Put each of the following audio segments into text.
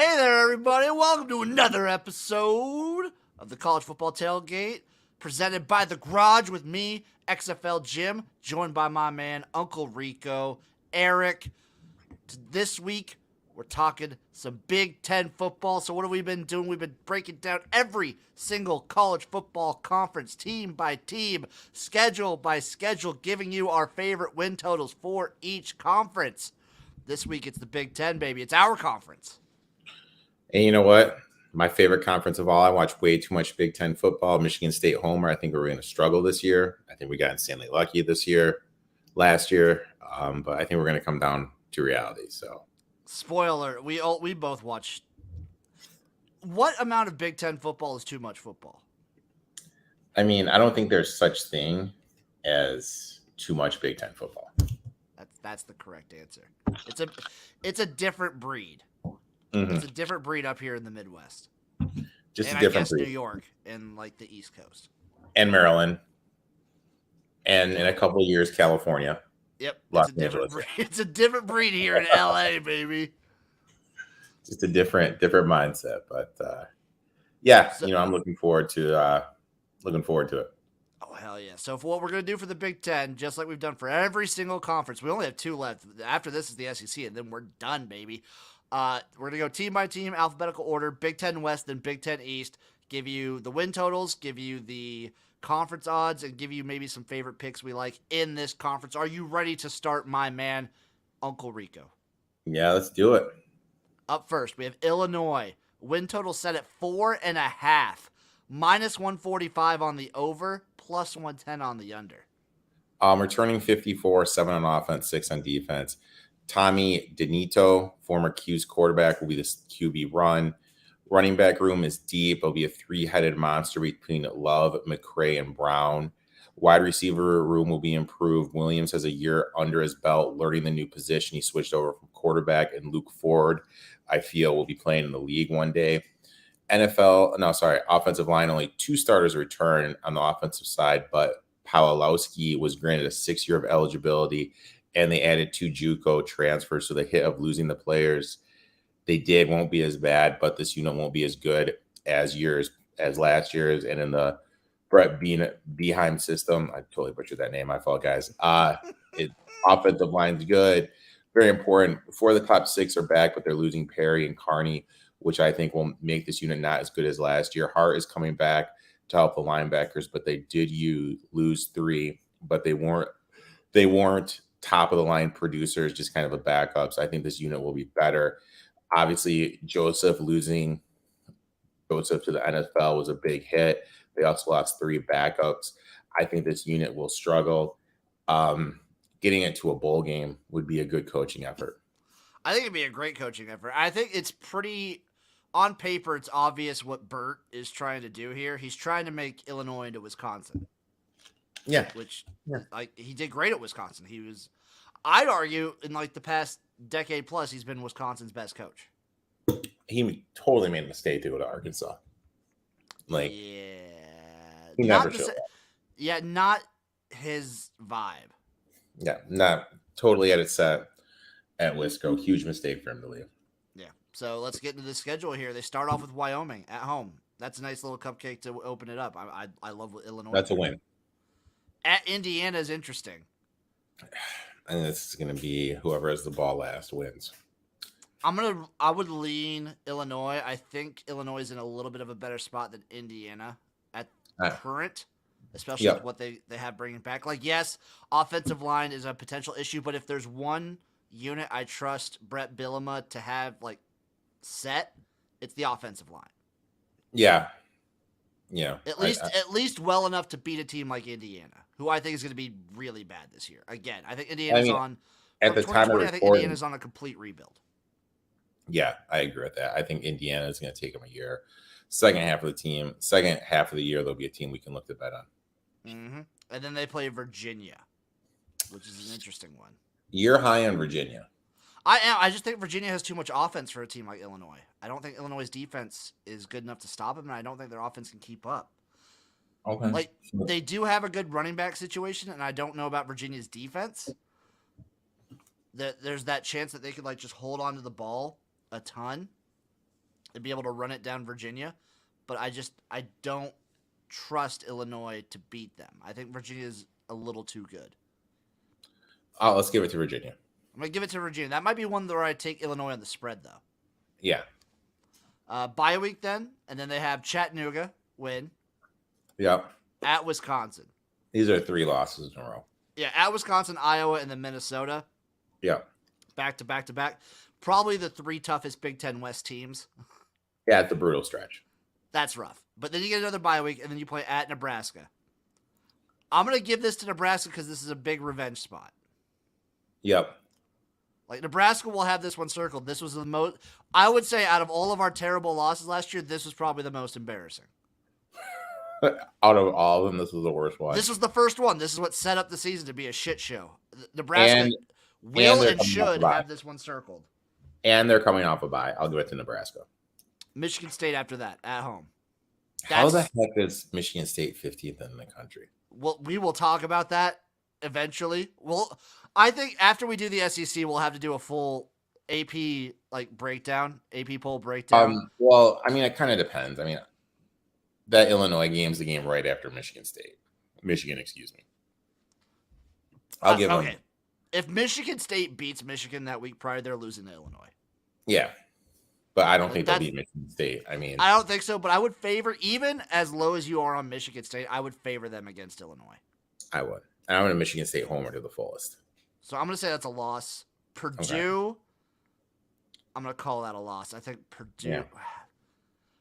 Hey there, everybody. Welcome to another episode of the College Football Tailgate, presented by The Garage with me, XFL Jim, joined by my man, Uncle Rico, Eric. This week, we're talking some Big Ten football. So what have we been doing? We've been breaking down every single college football conference, team by team, schedule by schedule, giving you our favorite win totals for each conference. This week, it's the Big Ten, baby. It's our conference. And you know what? My favorite conference of all, I watch way too much Big Ten football. Michigan State homer. I think we're going to struggle this year. I think we got insanely lucky last year. But I think we're going to come down to reality. So, spoiler, we both watched. What amount of Big Ten football is too much football? I mean, I don't think there's such thing as too much Big Ten football. That's the correct answer. It's a different breed. Mm-hmm. It's a different breed up here in the Midwest. Just and a different I guess breed. New York and like the East Coast. And Maryland. And in a couple of years, California. Yep. Los It's a different Angeles. breed. It's a different breed here in LA, baby. Just a different mindset. But yeah, so, I'm looking forward to it. Oh, hell yeah. So for what we're going to do for the Big Ten, just like we've done for every single conference, we only have 2 left. After this is the SEC, and then we're done, baby. We're going to go team by team, alphabetical order, Big Ten West, then Big Ten East, give you the win totals, give you the conference odds, and give you maybe some favorite picks we like in this conference. Are you ready to start, my man, Uncle Rico? Yeah, let's do it. Up first, we have Illinois. Win total set at 4.5. Minus 145 on the over, plus 110 on the under. Returning 54, 7 on offense, 6 on defense. Tommy Denito, former Q's quarterback, will be the QB run. Running back room is deep. It'll be a 3-headed monster between Love, McCray, and Brown. Wide receiver room will be improved. Williams has a year under his belt learning the new position. He switched over from quarterback, and Luke Ford, I feel, will be playing in the league one day. Offensive line, only 2 starters return on the offensive side, but Pawlowski was granted a 6-year of eligibility, and they added 2 JUCO transfers, so the hit of losing the players they did won't be as bad, but this unit won't be as good as last year's. And in the Brett Beheim system, I totally butchered that name. I fault, guys. Offensive line's good, very important. 4 of the top 6 are back, but they're losing Perry and Carney, which I think will make this unit not as good as last year. Hart is coming back to help the linebackers, but they did lose 3, but they weren't top of the line producers, just kind of a backup. So I think this unit will be better. Obviously, losing Joseph to the NFL was a big hit. They also lost 3 backups. I think this unit will struggle. Getting it to a bowl game would be a good coaching effort. I think it'd be a great coaching effort. I think it's pretty, on paper, it's obvious what Burt is trying to do here. He's trying to make Illinois into Wisconsin. Yeah. He did great at Wisconsin. I'd argue, in like the past decade plus, he's been Wisconsin's best coach. He totally made a mistake to go to Arkansas. He never showed up. Yeah, not his vibe. Yeah, not totally at its set at Wisco. Huge mistake for him to leave. Yeah. So let's get into the schedule here. They start off with Wyoming at home. That's a nice little cupcake to open it up. I love Illinois. That's a win. At Indiana is interesting. And this is going to be whoever has the ball last wins. I would lean Illinois. I think Illinois is in a little bit of a better spot than Indiana at current, especially with what they have bringing back. Like, yes, offensive line is a potential issue, but if there's one unit I trust Brett Bielema to have set, it's the offensive line. Yeah. At least well enough to beat a team like Indiana, who I think is going to be really bad this year. Again, I think Indiana's at the time of recording, I think Indiana's on a complete rebuild. Yeah, I agree with that. I think Indiana is going to take them a year. Second half of the year, there'll be a team we can look to bet on. Mm-hmm. And then they play Virginia, which is an interesting one. You're high on Virginia. I just think Virginia has too much offense for a team like Illinois. I don't think Illinois' defense is good enough to stop them, and I don't think their offense can keep up. Okay. They do have a good running back situation, and I don't know about Virginia's defense. There's that chance that they could just hold on to the ball a ton. and be able to run it down Virginia. But I don't trust Illinois to beat them. I think Virginia is a little too good. Oh, let's give it to Virginia. I'm going to give it to Virginia. That might be one where I take Illinois on the spread, though. Yeah. Bye week then, and then they have Chattanooga win. Yep. At Wisconsin. These are 3 losses in a row. Yeah, at Wisconsin, Iowa, and then Minnesota. Yeah. Back to back to back. Probably the 3 toughest Big Ten West teams. Yeah, it's a brutal stretch. That's rough. But then you get another bye week, and then you play at Nebraska. I'm going to give this to Nebraska because this is a big revenge spot. Yep. Like, Nebraska will have this one circled. This was the most, I would say, out of all of our terrible losses last year, this was probably the most embarrassing. Out of all of them, this was the worst one. This was the first one. This is what set up the season to be a shit show. Nebraska will and should have this one circled. And they're coming off a bye. I'll give it to Nebraska. Michigan State after that, at home. How the heck is Michigan State 15th in the country? Well, we will talk about that eventually. Well, I think after we do the SEC, we'll have to do a full AP breakdown, AP poll breakdown. Well, I mean, it kind of depends. I mean, that Illinois game is the game right after Michigan State. Michigan, excuse me. I'll give them. If Michigan State beats Michigan that week prior, they're losing to Illinois. Yeah. But I don't think they'll beat Michigan State. I mean, I don't think so, but I would favor, even as low as you are on Michigan State, I would favor them against Illinois. I would. And I'm going to Michigan State homer to the fullest. So I'm going to say that's a loss. Purdue, I'm going to call that a loss. I think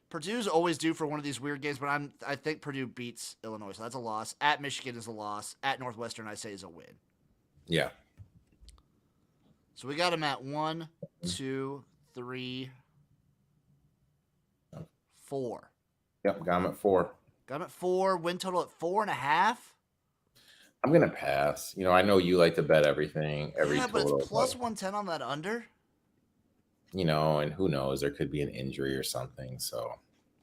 Purdue's always due for one of these weird games, but I think Purdue beats Illinois, so that's a loss. At Michigan is a loss. At Northwestern, I say, is a win. Yeah. So we got them at 1, 2, 3, 4. Yep, got them at 4. Got them at 4. Win total at 4.5. I'm going to pass. You know, I know you like to bet everything, every total. But it's plus 110 on that under. You know, and who knows? There could be an injury or something, so.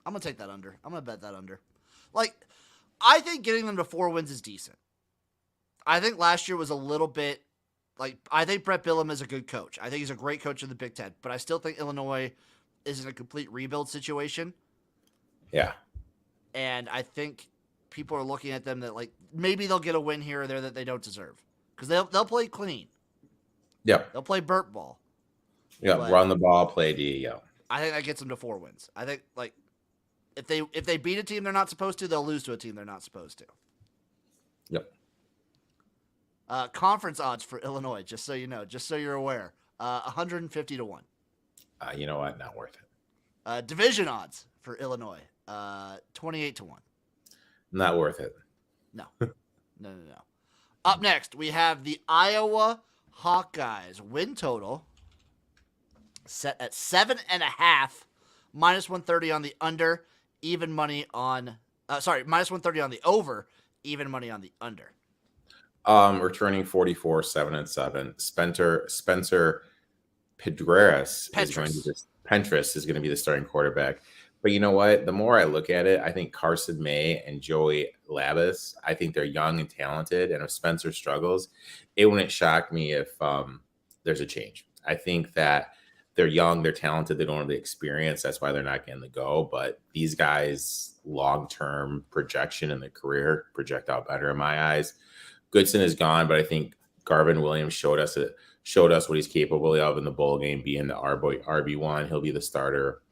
I'm going to take that under. I'm going to bet that under. I think getting them to 4 wins is decent. I think last year was a little bit, I think Brett Bielema is a good coach. I think he's a great coach in the Big Ten, but I still think Illinois is in a complete rebuild situation. Yeah. And I think people are looking at them that, maybe they'll get a win here or there that they don't deserve. Because they'll play clean. Yeah. They'll play Burt ball. Yeah, run the ball, play D, yeah. I think that gets them to 4 wins. I think, if they beat a team they're not supposed to, they'll lose to a team they're not supposed to. Yep. Conference odds for Illinois, just so you know, just so you're aware, 150 to 1. You know what? Not worth it. Division odds for Illinois, 28 to 1. Not worth it. No. No. Up next, we have the Iowa Hawkeyes win total set at 7.5, minus 130 on the under, even money on. Minus 130 on the over, even money on the under. Returning 44, 7-7. Spencer Pedreras is going to be the starting quarterback. But you know what? The more I look at it, I think Carson May and Joey Labus, I think they're young and talented. And if Spencer struggles, it wouldn't shock me if there's a change. I think that they're young, they're talented, they don't have the experience. That's why they're not getting the go. But these guys, long-term projection in their career, project out better in my eyes. Goodson is gone, but I think Garvin Williams showed us what he's capable of in the bowl game, being the RB1. He'll be the starter.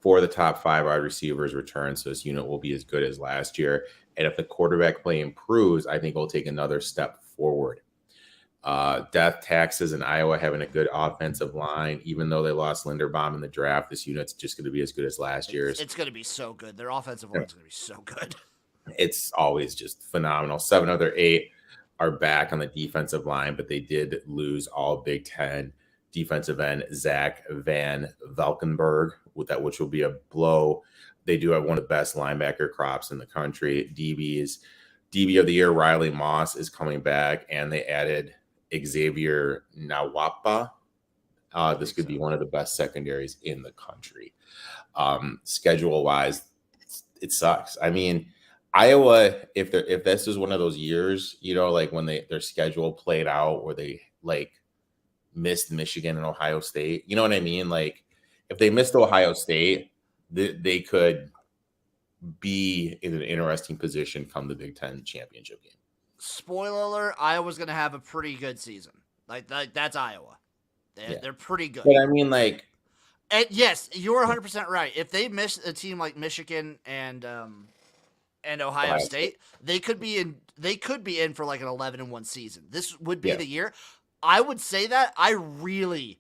4 of the top 5 wide receivers return, so this unit will be as good as last year. And if the quarterback play improves, I think we'll take another step forward. Death taxes in Iowa having a good offensive line. Even though they lost Linderbaum in the draft, this unit's just going to be as good as last year's. It's going to be so good. Their offensive line is going to be so good. It's always just phenomenal. 7 of their 8 are back on the defensive line, but they did lose all Big Ten defensive end Zach Van Valkenburg, which will be a blow. They do have one of the best linebacker crops in the country. DB of the year Riley Moss is coming back, and they added Xavier Nawapa. This could be one of the best secondaries in the country. Schedule wise, it sucks. I mean, Iowa, if this is one of those years, when their schedule played out where they missed Michigan and Ohio State, you know what I mean? If they missed Ohio State, they could be in an interesting position come the Big Ten championship game. Spoiler alert, Iowa's going to have a pretty good season. Like that's Iowa. They're pretty good. But I mean, like, and yes, you're 100% right. If they miss a team like Michigan and Ohio State, they could be in for like an 11-1 season. This would be the year. I would say that. I would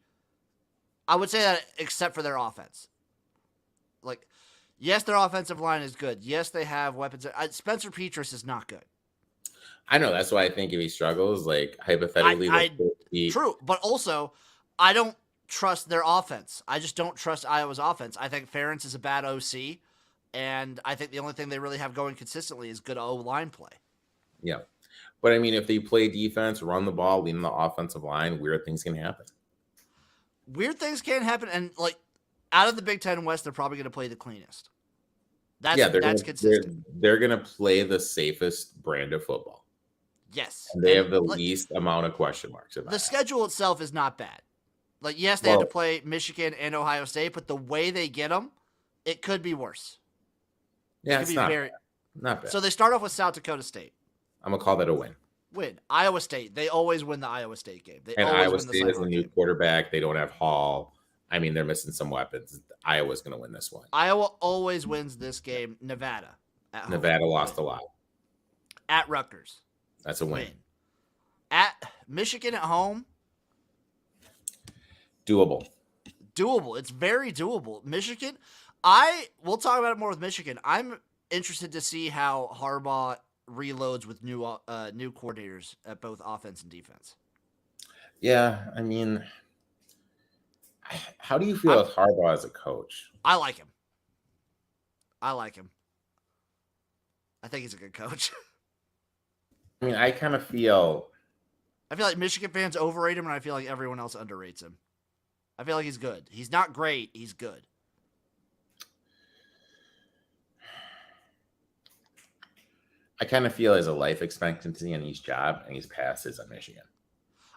say that except for their offense. Like, yes, their offensive line is good. Yes, they have weapons. Spencer Petras is not good. I know. That's why I think if he struggles, like, hypothetically, true. But also, I don't trust their offense. I just don't trust Iowa's offense. I think Ferentz is a bad OC, and I think the only thing they really have going consistently is good O-line play. Yeah. But, I mean, if they play defense, run the ball, lean the offensive line, weird things can happen. Weird things can happen, and, like, out of the Big Ten West, they're probably going to play the cleanest. That's consistent. They're going to play the safest brand of football. Yes. And they have the least amount of question marks about the schedule itself is not bad. Like, yes, they had to play Michigan and Ohio State, but the way they get them, it could be worse. Yeah, it's not bad. So they start off with South Dakota State. I'm going to call that a win. Iowa State. They always win the Iowa State game. Iowa State has a new quarterback. They don't have Hall. I mean, they're missing some weapons. Iowa's going to win this one. Iowa always wins this game. Nevada. Nevada lost a lot. At Rutgers. That's a win. At Michigan at home. Doable. It's very doable. Michigan, we'll talk about it more with Michigan. I'm interested to see how Harbaugh reloads with new coordinators at both offense and defense. Yeah, I mean, how do you feel with Harbaugh as a coach? I like him. I think he's a good coach. I mean, I feel like Michigan fans overrate him, and I feel like everyone else underrates him. I feel like he's good. He's not great. He's good. I kind of feel as a life expectancy in each job, and he's past his at Michigan.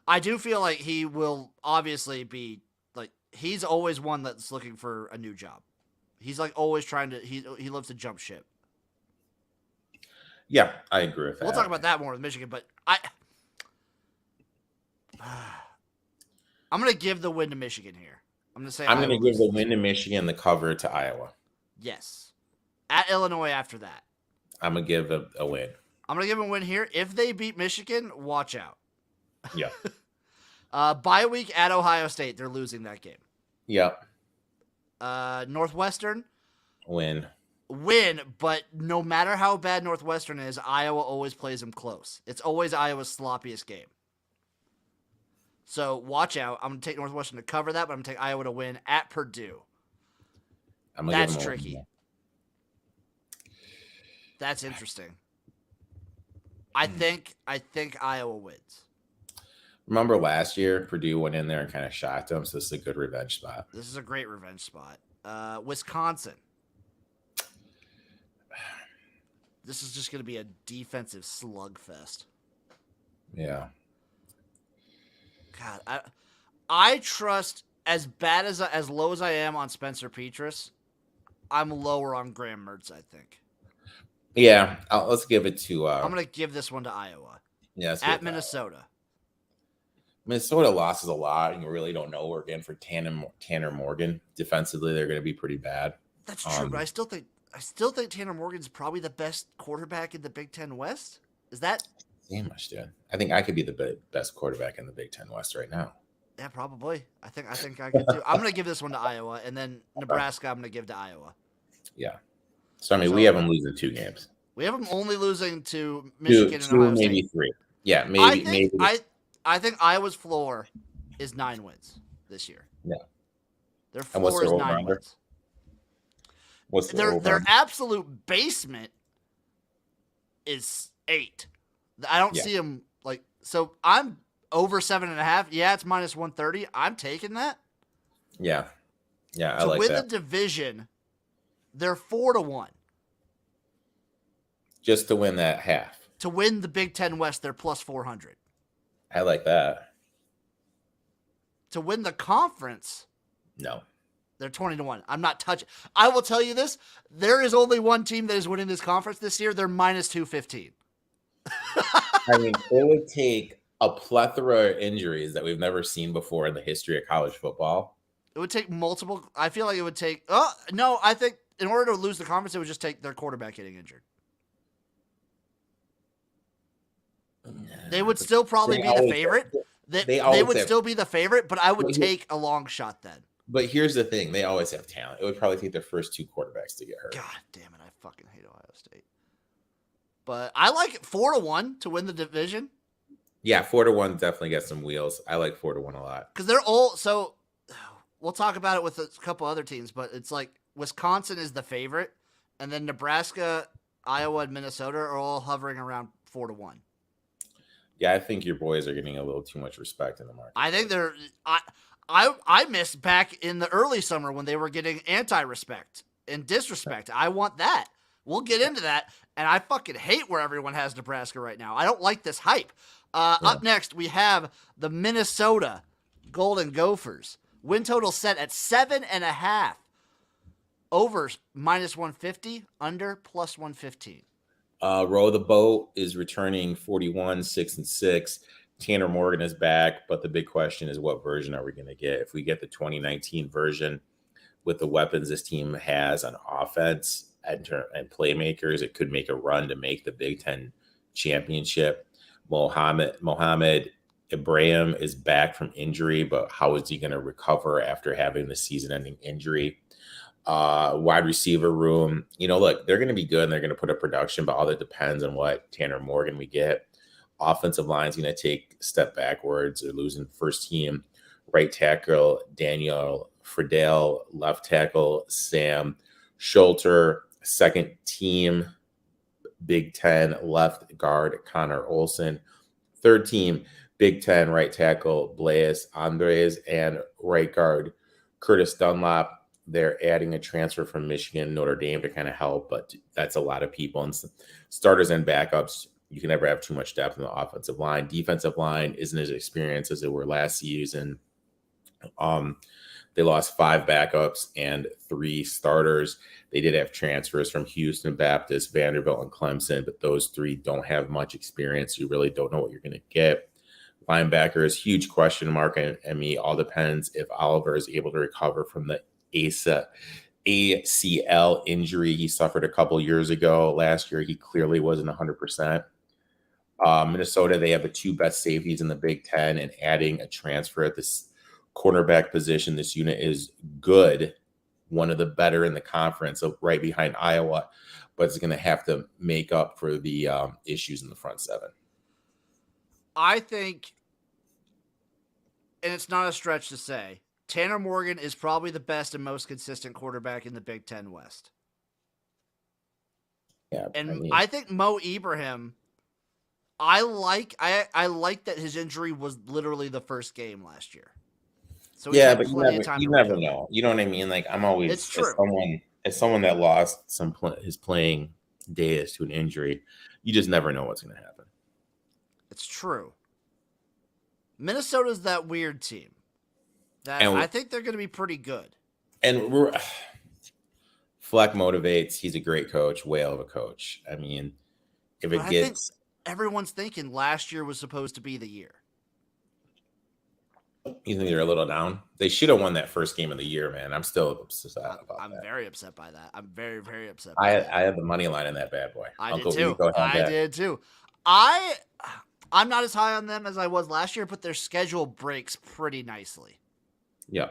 I do feel like he will obviously be like he's always one that's looking for a new job. He's like always trying to. He loves to jump ship. Yeah, I agree with that. We'll talk about that more with Michigan, but I'm going to give the win to Michigan here. I'm going to give the win to Michigan, the cover to Iowa. Yes. At Illinois after that. I'm going to give a win. I'm going to give them a win here. If they beat Michigan, watch out. Yeah. Bye week at Ohio State. They're losing that game. Yep. Northwestern. Win, but no matter how bad Northwestern is, Iowa always plays them close. It's always Iowa's sloppiest game. So watch out. I'm going to take Northwestern to cover that, but I'm going to take Iowa to win at Purdue. That's tricky. That's interesting. I think Iowa wins. Remember last year, Purdue went in there and kind of shocked them, so this is a good revenge spot. This is a great revenge spot. Wisconsin. This is just going to be a defensive slugfest. Yeah. God, I trust as low as I am on Spencer Petras, I'm lower on Graham Mertz, I think. Yeah, let's give it to. I'm going to give this one to Iowa. Yeah, at Minnesota. Minnesota losses a lot, and you really don't know where again for Tanner Morgan. Defensively, they're going to be pretty bad. That's true, but I still think Tanner Morgan's probably the best quarterback in the Big Ten West. Is that? Damn much, dude. I think I could be the best quarterback in the Big Ten West right now. Yeah, probably. I think I could too. I'm going to give this one to Iowa, and then Nebraska I'm going to give to Iowa. Yeah. So, I mean, we have them losing 2 games. We have them only losing to Michigan and Ohio State. Maybe 3. Yeah, maybe. I think Iowa's floor is 9 wins this year. Yeah. Their floor is 9 wins. What's their absolute basement is 8. I don't see them like so. I'm over 7.5. Yeah, it's minus 130. I'm taking that. Yeah, I like that. To win the division, they're 4-1. Just to win that half. To win the Big Ten West, they're plus 400. I like that. To win the conference, no. They're 20-1. I'm not touching. I will tell you this. There is only one team that is winning this conference this year. They're minus 215. I mean, it would take a plethora of injuries that we've never seen before in the history of college football. It would take multiple. I feel like it would take. Oh, no. I think in order to lose the conference, it would just take their quarterback getting injured. They would still probably be the favorite. They would still be the favorite, but I would take a long shot then. But here's the thing. They always have talent. It would probably take their first 2 quarterbacks to get hurt. God damn it. I fucking hate Ohio State. But I like it 4-1 to win the division. Yeah, 4-1 definitely gets some wheels. I like 4-1 a lot. Because they're all, so we'll talk about it with a couple other teams, but it's like Wisconsin is the favorite, and then Nebraska, Iowa, and Minnesota are all hovering around 4-1. Yeah, I think your boys are getting a little too much respect in the market. I think they're I missed back in the early summer when they were getting anti-respect and disrespect. I want that. We'll get into that. And I fucking hate where everyone has Nebraska right now. I don't like this hype. Up next, we have the Minnesota Golden Gophers. Win total set at 7.5. Overs minus 150. Under plus 115. Row the Boat is returning 41, 6-6. Tanner Morgan is back, but the big question is what version are we going to get? If we get the 2019 version with the weapons this team has on offense and playmakers, it could make a run to make the Big Ten championship. Mohamed Ibrahim is back from injury, but how is he going to recover after having the season-ending injury? Wide receiver room, look, they're going to be good and they're going to put up production, but all that depends on what Tanner Morgan we get. Offensive line's going to take a step backwards. They're losing first team right tackle Daniel Friedel, left tackle Sam Schulter, second team Big Ten left guard Connor Olson, third team Big Ten right tackle Blaise Andres, and right guard Curtis Dunlap. They're adding a transfer from Michigan, Notre Dame to kind of help, but that's a lot of people. And starters and backups, you can never have too much depth in the offensive line. Defensive line isn't as experienced as they were last season. They lost 5 backups and 3 starters. They did have transfers from Houston Baptist, Vanderbilt, and Clemson, but those 3 don't have much experience. You really don't know what you're going to get. Linebackers, huge question mark, and me. All depends if Oliver is able to recover from the ACL injury he suffered a couple years ago. Last year, he clearly wasn't 100%. Minnesota, they have the 2 best safeties in the Big Ten, and adding a transfer at this cornerback position. This unit is good, one of the better in the conference, so right behind Iowa, but it's going to have to make up for the issues in the front 7. I think, and it's not a stretch to say, Tanner Morgan is probably the best and most consistent quarterback in the Big Ten West. Yeah, and I think Mo Ibrahim, I like that his injury was literally the first game last year. So yeah, but you never know. You know what I mean? Like, I'm always, it's true. As someone that lost his playing days to an injury, you just never know what's going to happen. It's true. Minnesota's that weird team that I think they're going to be pretty good. And Fleck motivates. He's a great coach, whale of a coach. I mean, I think everyone's thinking last year was supposed to be the year. You think they're a little down? They should have won that first game of the year, man. I'm still upset about that. I'm very upset by that. I'm very, very upset. I had the money line in that bad boy. I did too. I'm not as high on them as I was last year, but their schedule breaks pretty nicely. Yeah.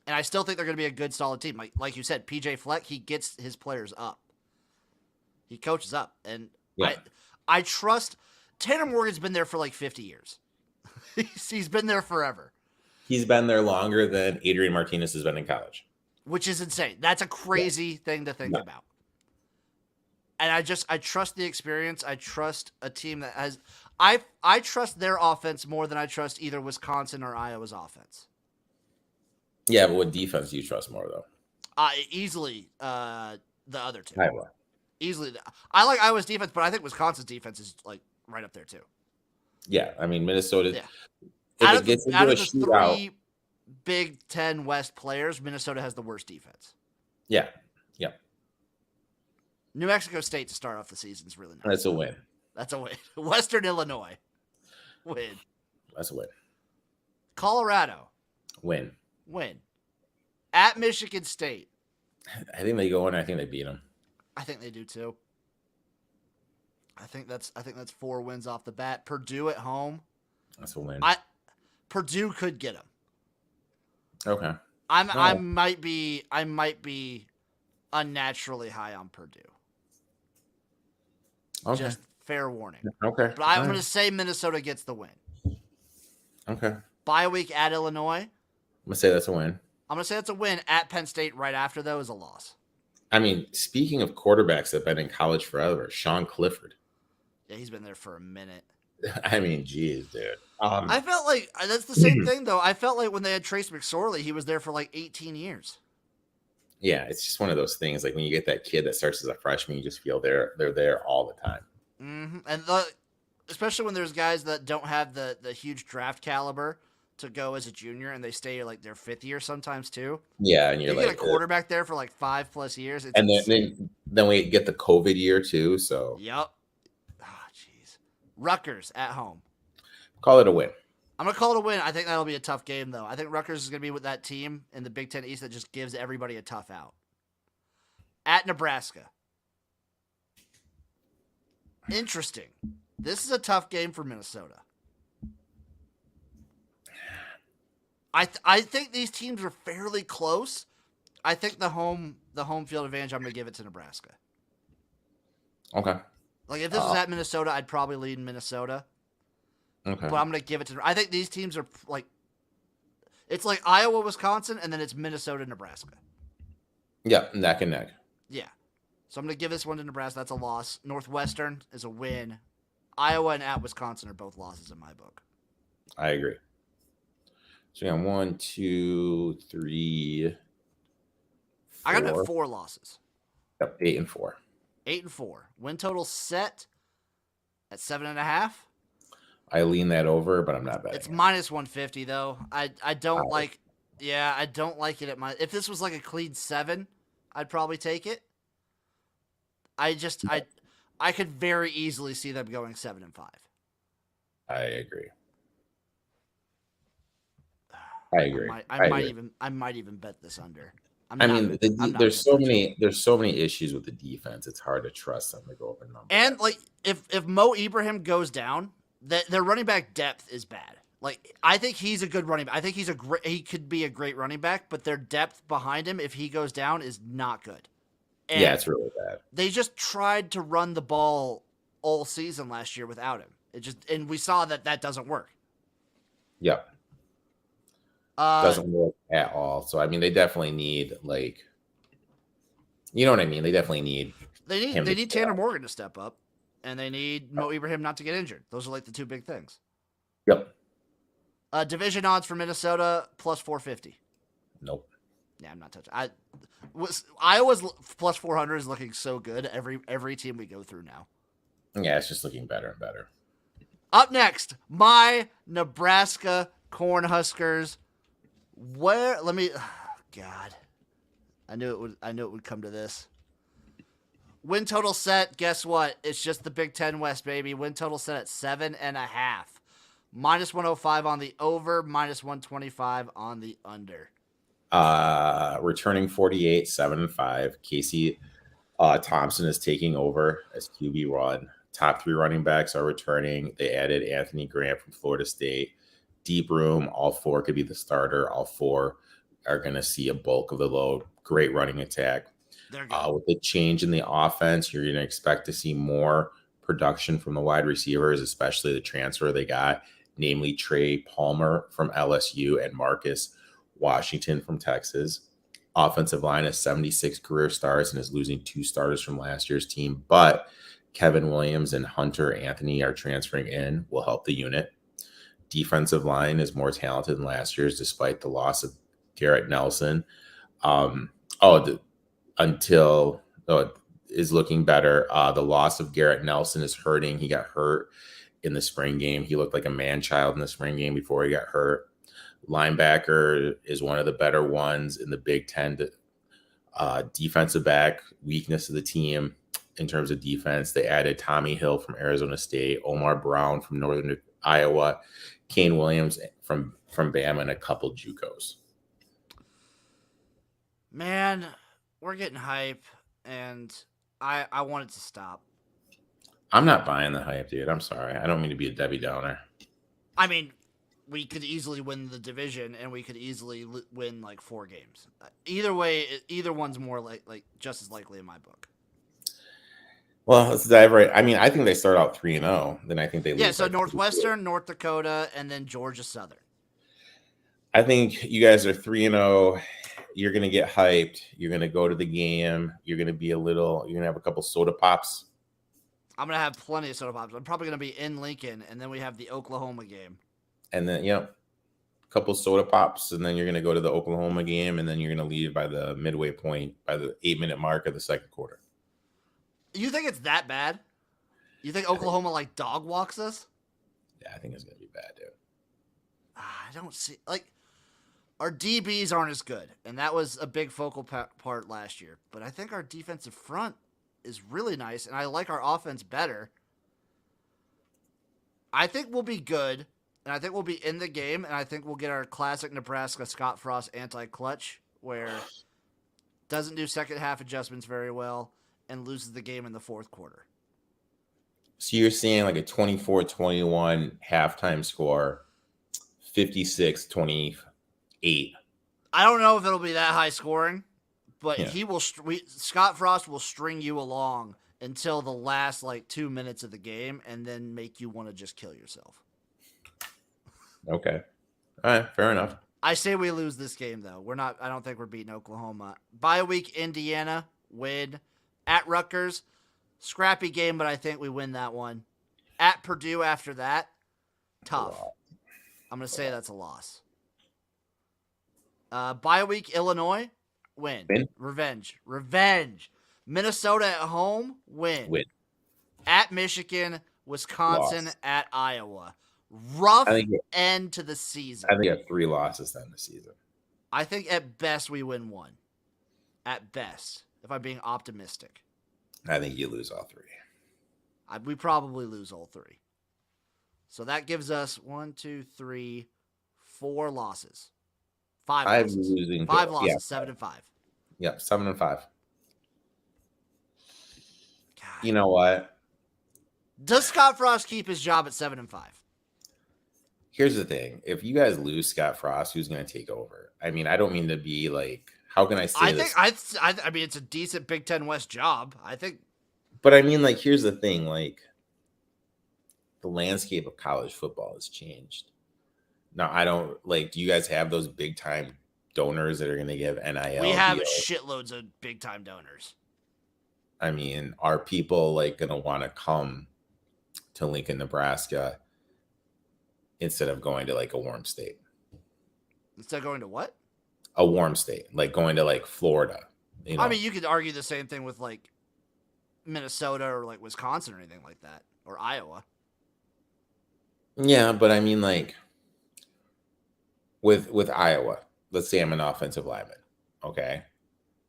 And I still think they're going to be a good, solid team. Like you said, PJ Fleck, he gets his players up. He coaches up. And I trust Tanner Morgan's been there for like 50 years. He's been there forever. He's been there longer than Adrian Martinez has been in college. Which is insane. That's a crazy thing to think about. And I trust the experience. I trust a team that has I trust their offense more than I trust either Wisconsin or Iowa's offense. Yeah, but what defense do you trust more though? Easily the other two. Iowa. Easily. I like Iowa's defense, but I think Wisconsin's defense is like right up there too. Yeah, I mean Minnesota. Yeah. If it gets into a shootout, Big Ten West players, Minnesota has the worst defense. Yeah. Yeah. New Mexico State to start off the season is really nice. That's a win. That's a win. Western Illinois, win. That's a win. Colorado, Win. win. At Michigan State, I think they go in. I think they beat them. I think they do too. I think that's 4 wins off the bat. Purdue at home, That's a win. Purdue could get them. Okay. I might be unnaturally high on Purdue. Okay. Just fair warning. Okay. But I'm going to say Minnesota gets the win. Okay. Bye week at Illinois. I'm gonna say that's a win. I'm going to say that's a win. At Penn State right after, though, is a loss. I mean, speaking of quarterbacks that have been in college forever, Sean Clifford. Yeah, he's been there for a minute. I mean, geez, dude. I felt like that's the same thing, though. I felt like when they had Trace McSorley, he was there for like 18 years. Yeah, it's just one of those things. Like when you get that kid that starts as a freshman, you just feel they're there all the time. Mm-hmm. And especially when there's guys that don't have the huge draft caliber to go as a junior, and they stay like their 5th year sometimes too. Yeah, and you get a quarterback there for like 5+ years. And then we get the COVID year too. So yep. Ah, jeez. Rutgers at home. Call it a win. I'm going to call it a win. I think that'll be a tough game, though. I think Rutgers is going to be with that team in the Big Ten East that just gives everybody a tough out. At Nebraska. Interesting. This is a tough game for Minnesota. I think these teams are fairly close. I think the home field advantage, I'm going to give it to Nebraska. Okay. Like, if this was at Minnesota, I'd probably lead Minnesota. Okay. But I'm going to give it to – I think these teams are, like – it's like Iowa, Wisconsin, and then it's Minnesota, Nebraska. Yeah, neck and neck. Yeah. So I'm going to give this one to Nebraska. That's a loss. Northwestern is a win. Iowa and at Wisconsin are both losses in my book. I agree. So we got 1, 2, 3, 4. I got 4 losses. Yep, 8 and 4. 8 and 4. Win total set at 7.5. I lean that over, but I'm not betting. It's minus 150 though. I don't like. Yeah, I don't like it at my. If this was like a clean 7, I'd probably take it. I could very easily see them going 7 and 5. I agree. I agree. I might even bet this under. There's so many issues with the defense. It's hard to trust them to go up in numbers. And like if Mo Ibrahim goes down, their running back depth is bad. Like I think he's a good running back. I think he could be a great running back, but their depth behind him, if he goes down, is not good. And yeah, it's really bad. They just tried to run the ball all season last year without him. And we saw that doesn't work. Yep. Doesn't work at all. So I mean, they definitely need you know what I mean. They definitely need. They need Tanner Morgan to step up, and they need Mo Ibrahim not to get injured. Those are like the 2 big things. Yep. Division odds for Minnesota plus 450. Nope. Yeah, I'm not touching. Iowa's plus 400 is looking so good. Every team we go through now. Yeah, it's just looking better and better. Up next, my Nebraska Cornhuskers. God, I knew it would come to this. Win total set. Guess what? It's just the Big Ten West, baby. Win total set at 7.5. Minus 105 on the over. Minus 125 on the under. Returning 48, 7-5. Casey Thompson is taking over as QB1. Top 3 running backs are returning. They added Anthony Grant from Florida State. Deep room, all 4 could be the starter. All 4 are going to see a bulk of the load. Great running attack. With the change in the offense, you're going to expect to see more production from the wide receivers, especially the transfer they got, namely Trey Palmer from LSU and Marcus Washington from Texas. Offensive line has 76 career stars and is losing 2 starters from last year's team, but Kevin Williams and Hunter Anthony are transferring in, will help the unit. Defensive line is more talented than last year's, despite the loss of Garrett Nelson. Is looking better. The loss of Garrett Nelson is hurting. He got hurt in the spring game. He looked like a man-child in the spring game before he got hurt. Linebacker is one of the better ones in the Big Ten. Defensive back, weakness of the team in terms of defense. They added Tommy Hill from Arizona State, Omar Brown from Northern Iowa, Kane Williams from Bama, and a couple JUCOs. Man, we're getting hype, and I want it to stop. I'm not buying the hype, dude. I'm sorry. I don't mean to be a Debbie Downer. I mean, we could easily win the division, and we could easily win like 4 games. Either way, either one's more like just as likely in my book. Well, let's dive right. I mean, I think they start out 3-0. Then I think they lose. Yeah, so Northwestern, North Dakota, and then Georgia Southern. I think you guys are 3-0. You're gonna get hyped. You're gonna go to the game. You're gonna have a couple soda pops. I'm gonna have plenty of soda pops. I'm probably gonna be in Lincoln, and then we have the Oklahoma game. And then a couple soda pops, and then you're gonna go to the Oklahoma game, and then you're gonna leave by the midway point, by the 8-minute mark of the second quarter. You think it's that bad? You think Oklahoma like dog walks us? Yeah, I think it's gonna be bad, dude. I don't see our DBs aren't as good, and that was a big focal part last year. But I think our defensive front is really nice, and I like our offense better. I think we'll be good, and I think we'll be in the game, and I think we'll get our classic Nebraska Scott Frost anti-clutch, where doesn't do second half adjustments very well and loses the game in the fourth quarter. So you're seeing like a 24-21 halftime score, 56-28. I don't know if it'll be that high scoring, but Yeah. he will. Scott Frost will string you along until the last 2 minutes of the game, and then make you want to just kill yourself. Okay, all right, fair enough. I say we lose this game though. We're not. I don't think we're beating Oklahoma. Bye week, Indiana win. At Rutgers, scrappy game, but I think we win that one. At Purdue after that, tough. I'm gonna say that's a loss. Bye week, Illinois, win. Revenge. Minnesota at home, win. At Michigan, Wisconsin, Loss. at Iowa. Rough end to the season. I think you have 3 losses then this season. I think at best we win 1. At best, if I'm being optimistic. I think you lose all 3. We probably lose all 3. So that gives us 1, 2, 3, 4 losses. 5 losses. 5 losses, yeah. 7 and 5. Yeah, 7 and 5. God. You know what? Does Scott Frost keep his job at 7 and 5? Here's the thing. If you guys lose Scott Frost, who's going to take over? I mean, I don't mean to be like, how can I say this? I mean, it's a decent Big Ten West job, I think. But I mean, here's the thing. The landscape of college football has changed. Now, I don't, do you guys have those big-time donors that are going to give NIL? We have shitloads of big-time donors. I mean, are people, going to want to come to Lincoln, Nebraska instead of going to, a warm state? Instead of going to what? A warm state, going to, Florida. I mean, you could argue the same thing with, Minnesota or, Wisconsin or anything like that, or Iowa. Yeah, but I mean, with Iowa, let's say I'm an offensive lineman, okay?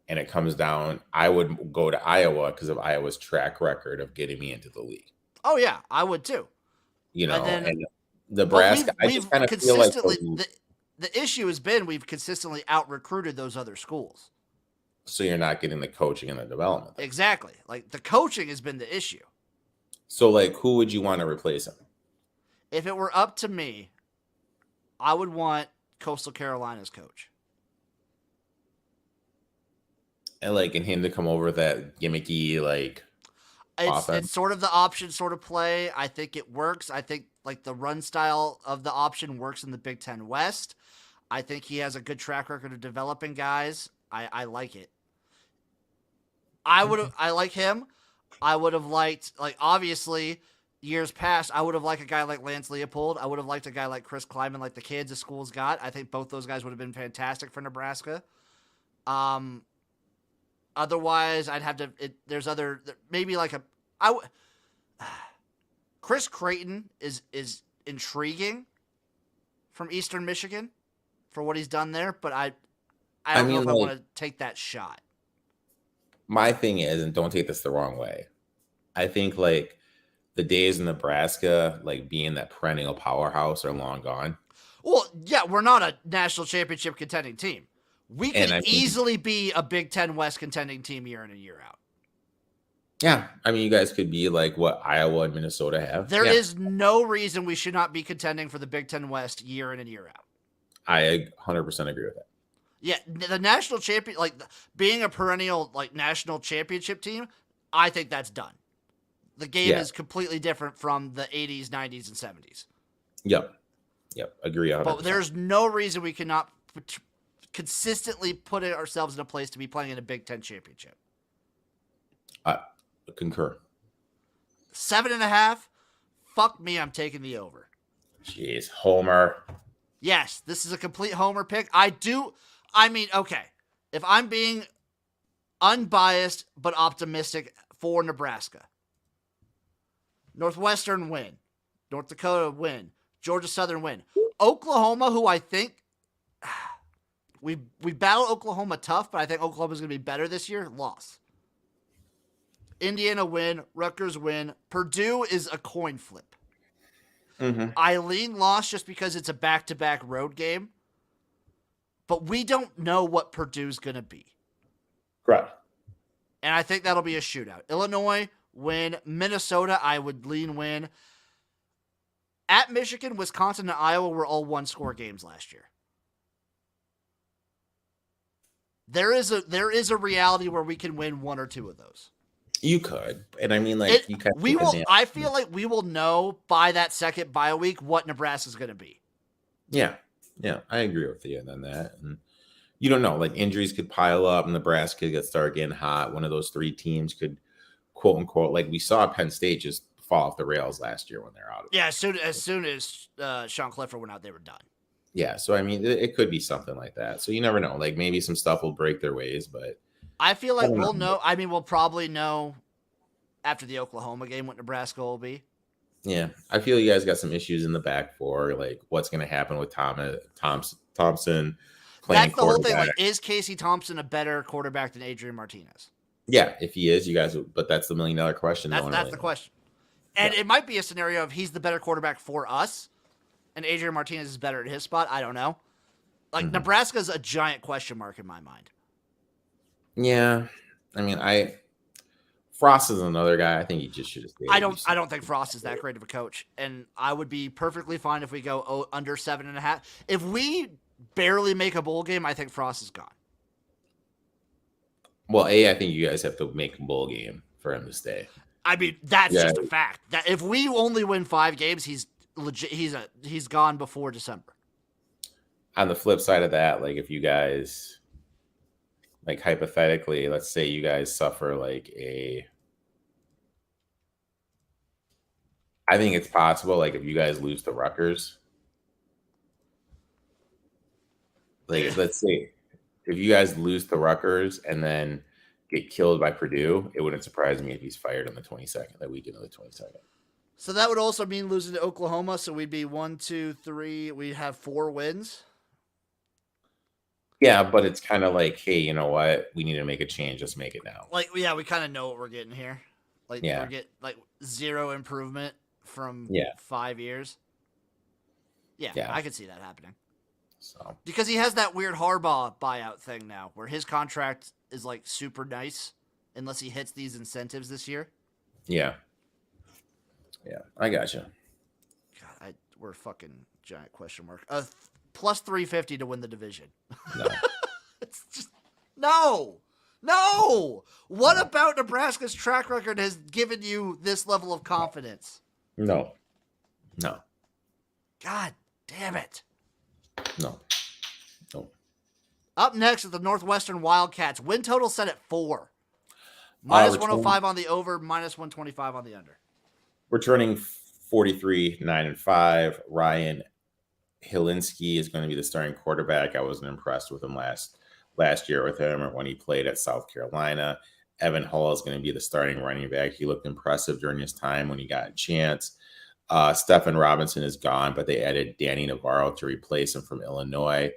And it comes down, I would go to Iowa because of Iowa's track record of getting me into the league. Oh, yeah, I would too. And Nebraska, I just kind of feel like the issue has been we've consistently out-recruited those other schools. So you're not getting the coaching and the development. Exactly. The coaching has been the issue. So, who would you want to replace him? If it were up to me, I would want Coastal Carolina's coach. And him to come over with that gimmicky, it's sort of the option sort of play. I think it works. I think, the run style of the option works in the Big Ten West. I think he has a good track record of developing guys. I like it. I like him. I would have liked, obviously, years past, I would have liked a guy like Lance Leopold. I would have liked a guy like Chris Kleiman, the kids the schools got. I think both those guys would have been fantastic for Nebraska. Otherwise, I'd have to. There's other maybe Chris Creighton is intriguing from Eastern Michigan. for what he's done there, but I I don't know mean, if I like, want to take that shot. my thing is, and don't take this the wrong way, I think like the days in Nebraska, like being that perennial powerhouse, are long gone. Well, yeah, we're not a national championship contending team. We could And I mean, easily be a Big Ten West contending team year in and year out. yeah, I mean, you guys could be like what Iowa and Minnesota have. There Yeah, is no reason we should not be contending for the Big Ten West year in and year out. I 100% agree with that. Yeah, the national champion, like being a perennial like national championship team, I think that's done. The game Yeah. is completely different from the 80s, 90s, and 70s. Yep. Agree 100%. But there's no reason we cannot consistently put ourselves in a place to be playing in a Big Ten championship. I concur. 7.5. Fuck me, I'm taking the over. Jeez, Homer. Yes, this is a complete homer pick. Okay. If I'm being unbiased but optimistic for Nebraska, Northwestern win, North Dakota win, Georgia Southern win, Oklahoma, who I think we battled Oklahoma tough, but I think Oklahoma's going to be better this year. Loss. Indiana win, Rutgers win, Purdue is a coin flip. Mm-hmm. I lean loss just because it's a back-to-back road game, but we don't know what Purdue's going to be. Correct. And I think that'll be a shootout. Illinois win, Minnesota I would lean win. At Michigan, Wisconsin, and Iowa were all one-score games last year. There is a reality where we can win one or two of those. You could, and I mean, like, you kind of. I feel like we will know by that second bye week what Nebraska's going to be. Yeah, I agree with you on that. And you don't know, like injuries could pile up. Nebraska could start getting hot. One of those three teams could, quote unquote, like we saw Penn State just fall off the rails last year when they're out of it. Yeah, as soon as Sean Clifford went out, they were done. Yeah, so I mean, it could be something like that. So you never know. Like maybe some stuff will break their ways, but I feel like we'll know. I mean, we'll probably know after the Oklahoma game what Nebraska will be. Yeah, I feel you guys got some issues in the back four, like what's going to happen with Thompson playing. That's the whole thing. Like, is Casey Thompson a better quarterback than Adrian Martinez? Yeah, if he is, you guys. But that's the $1 million question. That's the question. And it might be a scenario of he's the better quarterback for us, and Adrian Martinez is better at his spot. I don't know. Like Nebraska's a giant question mark in my mind. Yeah, I mean, Frost is another guy. I think he just should have stayed. I don't think Frost is that great of a coach, and I would be perfectly fine if we go under 7.5. If we barely make a bowl game, I think Frost is gone. Well, I think you guys have to make a bowl game for him to stay. I mean, that's just a fact. That if we only win 5 games, he's legit. He's gone before December. On the flip side of that, like if you guys, like hypothetically, let's say you guys suffer like I think it's possible. Like if you guys lose to Rutgers, like let's say if you guys lose to Rutgers and then get killed by Purdue, it wouldn't surprise me if he's fired on the 22nd, that weekend of the 22nd. So that would also mean losing to Oklahoma. So we'd be 1, 2, 3. We'd have 4 wins. Yeah, but it's kind of like, hey, you know what? We need to make a change. Let's make it now. Like, yeah, we kind of know what we're getting here. Like, Yeah. we're getting like 0 improvement from 5 years. Yeah, I could see that happening. So Because he has that weird Harbaugh buyout thing now, where his contract is like super nice, unless he hits these incentives this year. yeah, I gotcha. God, we're a fucking giant question mark. Plus 350 to win the division. No, It's just no. What about Nebraska's track record has given you this level of confidence? no. God damn it. No. Up next is the Northwestern Wildcats. Win total set at 4. Minus 105 on the over, minus 125 on the under. Returning 43, 9-5. Ryan Hilinski is going to be the starting quarterback. I wasn't impressed with him last year with him or when he played at South Carolina. Evan Hall is going to be the starting running back. He looked impressive during his time when he got a chance. Stephen Robinson is gone, but they added Danny Navarro to replace him from Illinois.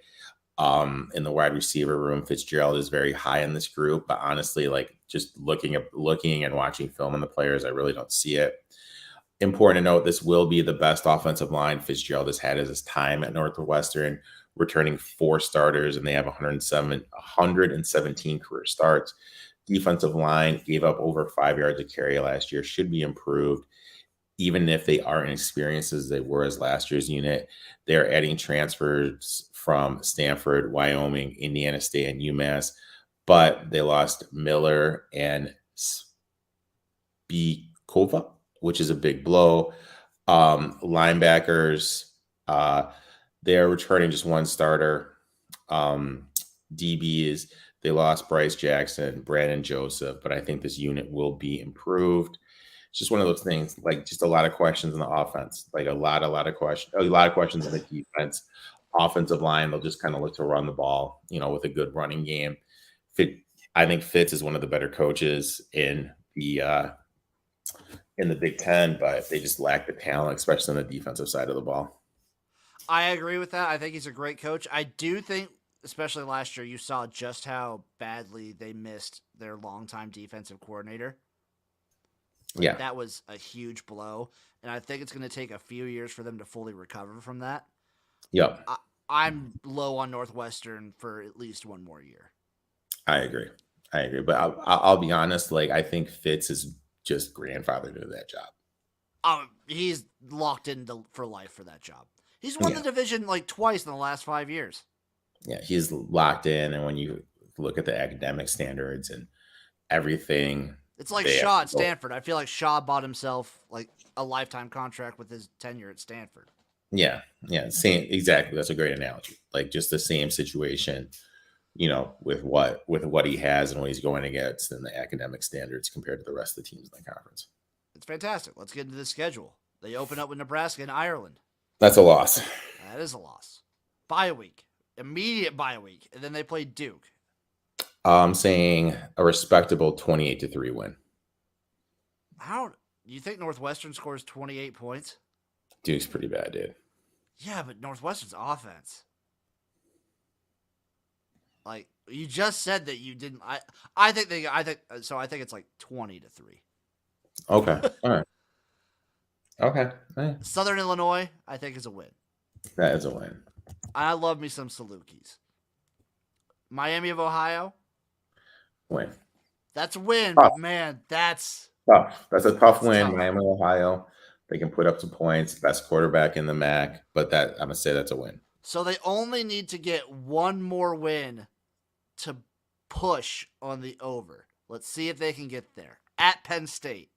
In the wide receiver room, Fitzgerald is very high in this group, but honestly, like just looking and watching film on the players, I really don't see it. Important to note, this will be the best offensive line Fitzgerald has had as his time at Northwestern, returning 4 starters, and they have 117 career starts. Defensive line gave up over 5 yards a carry last year, should be improved. Even if they aren't experienced as they were as last year's unit, they're adding transfers from Stanford, Wyoming, Indiana State, and UMass, but they lost Miller and Spikova, which is a big blow. Linebackers, they're returning just 1 starter. DBs, they lost Bryce Jackson, Brandon Joseph, but I think this unit will be improved. It's just one of those things, like just a lot of questions in the offense, like a lot of questions in the defense. Offensive line, they'll just kind of look to run the ball, with a good running game. I think Fitz is one of the better coaches in the Big Ten, but they just lack the talent, especially on the defensive side of the ball. I agree with that. I think he's a great coach. I do think, especially last year, you saw just how badly they missed their longtime defensive coordinator. Yeah. That was a huge blow, and I think it's going to take a few years for them to fully recover from that. Yeah. I'm low on Northwestern for at least 1 more year. I agree. But I'll be honest, like I think Fitz is just grandfathered to that job. He's locked in for life for that job. He's won the division like twice in the last 5 years. Yeah, he's locked in, and when you look at the academic standards and everything, it's like Shaw at Stanford. I feel like Shaw bought himself like a lifetime contract with his tenure at Stanford. Yeah, same, exactly. That's a great analogy. Like just the same situation, with what he has and what he's going against and the academic standards compared to the rest of the teams in the conference. It's fantastic. Let's get into the schedule. They open up with Nebraska and Ireland. That's a loss. That is a loss. Bye week. Immediate bye week. And then they play Duke. I'm saying a respectable 28-3 win. How you think Northwestern scores 28 points? Duke's pretty bad, dude. Yeah, but Northwestern's offense. Like you just said that you didn't. I think it's like 20-3. Okay. All right. Okay. Right. Southern Illinois, I think, is a win. That is a win. I love me some Salukis. Miami of Ohio. Win. That's a win, but man, that's tough. That's a tough win. Tough. Miami, Ohio. They can put up some points. Best quarterback in the MAC, but I'm gonna say that's a win. So they only need to get 1 more win to push on the over. Let's see if they can get there. At Penn State.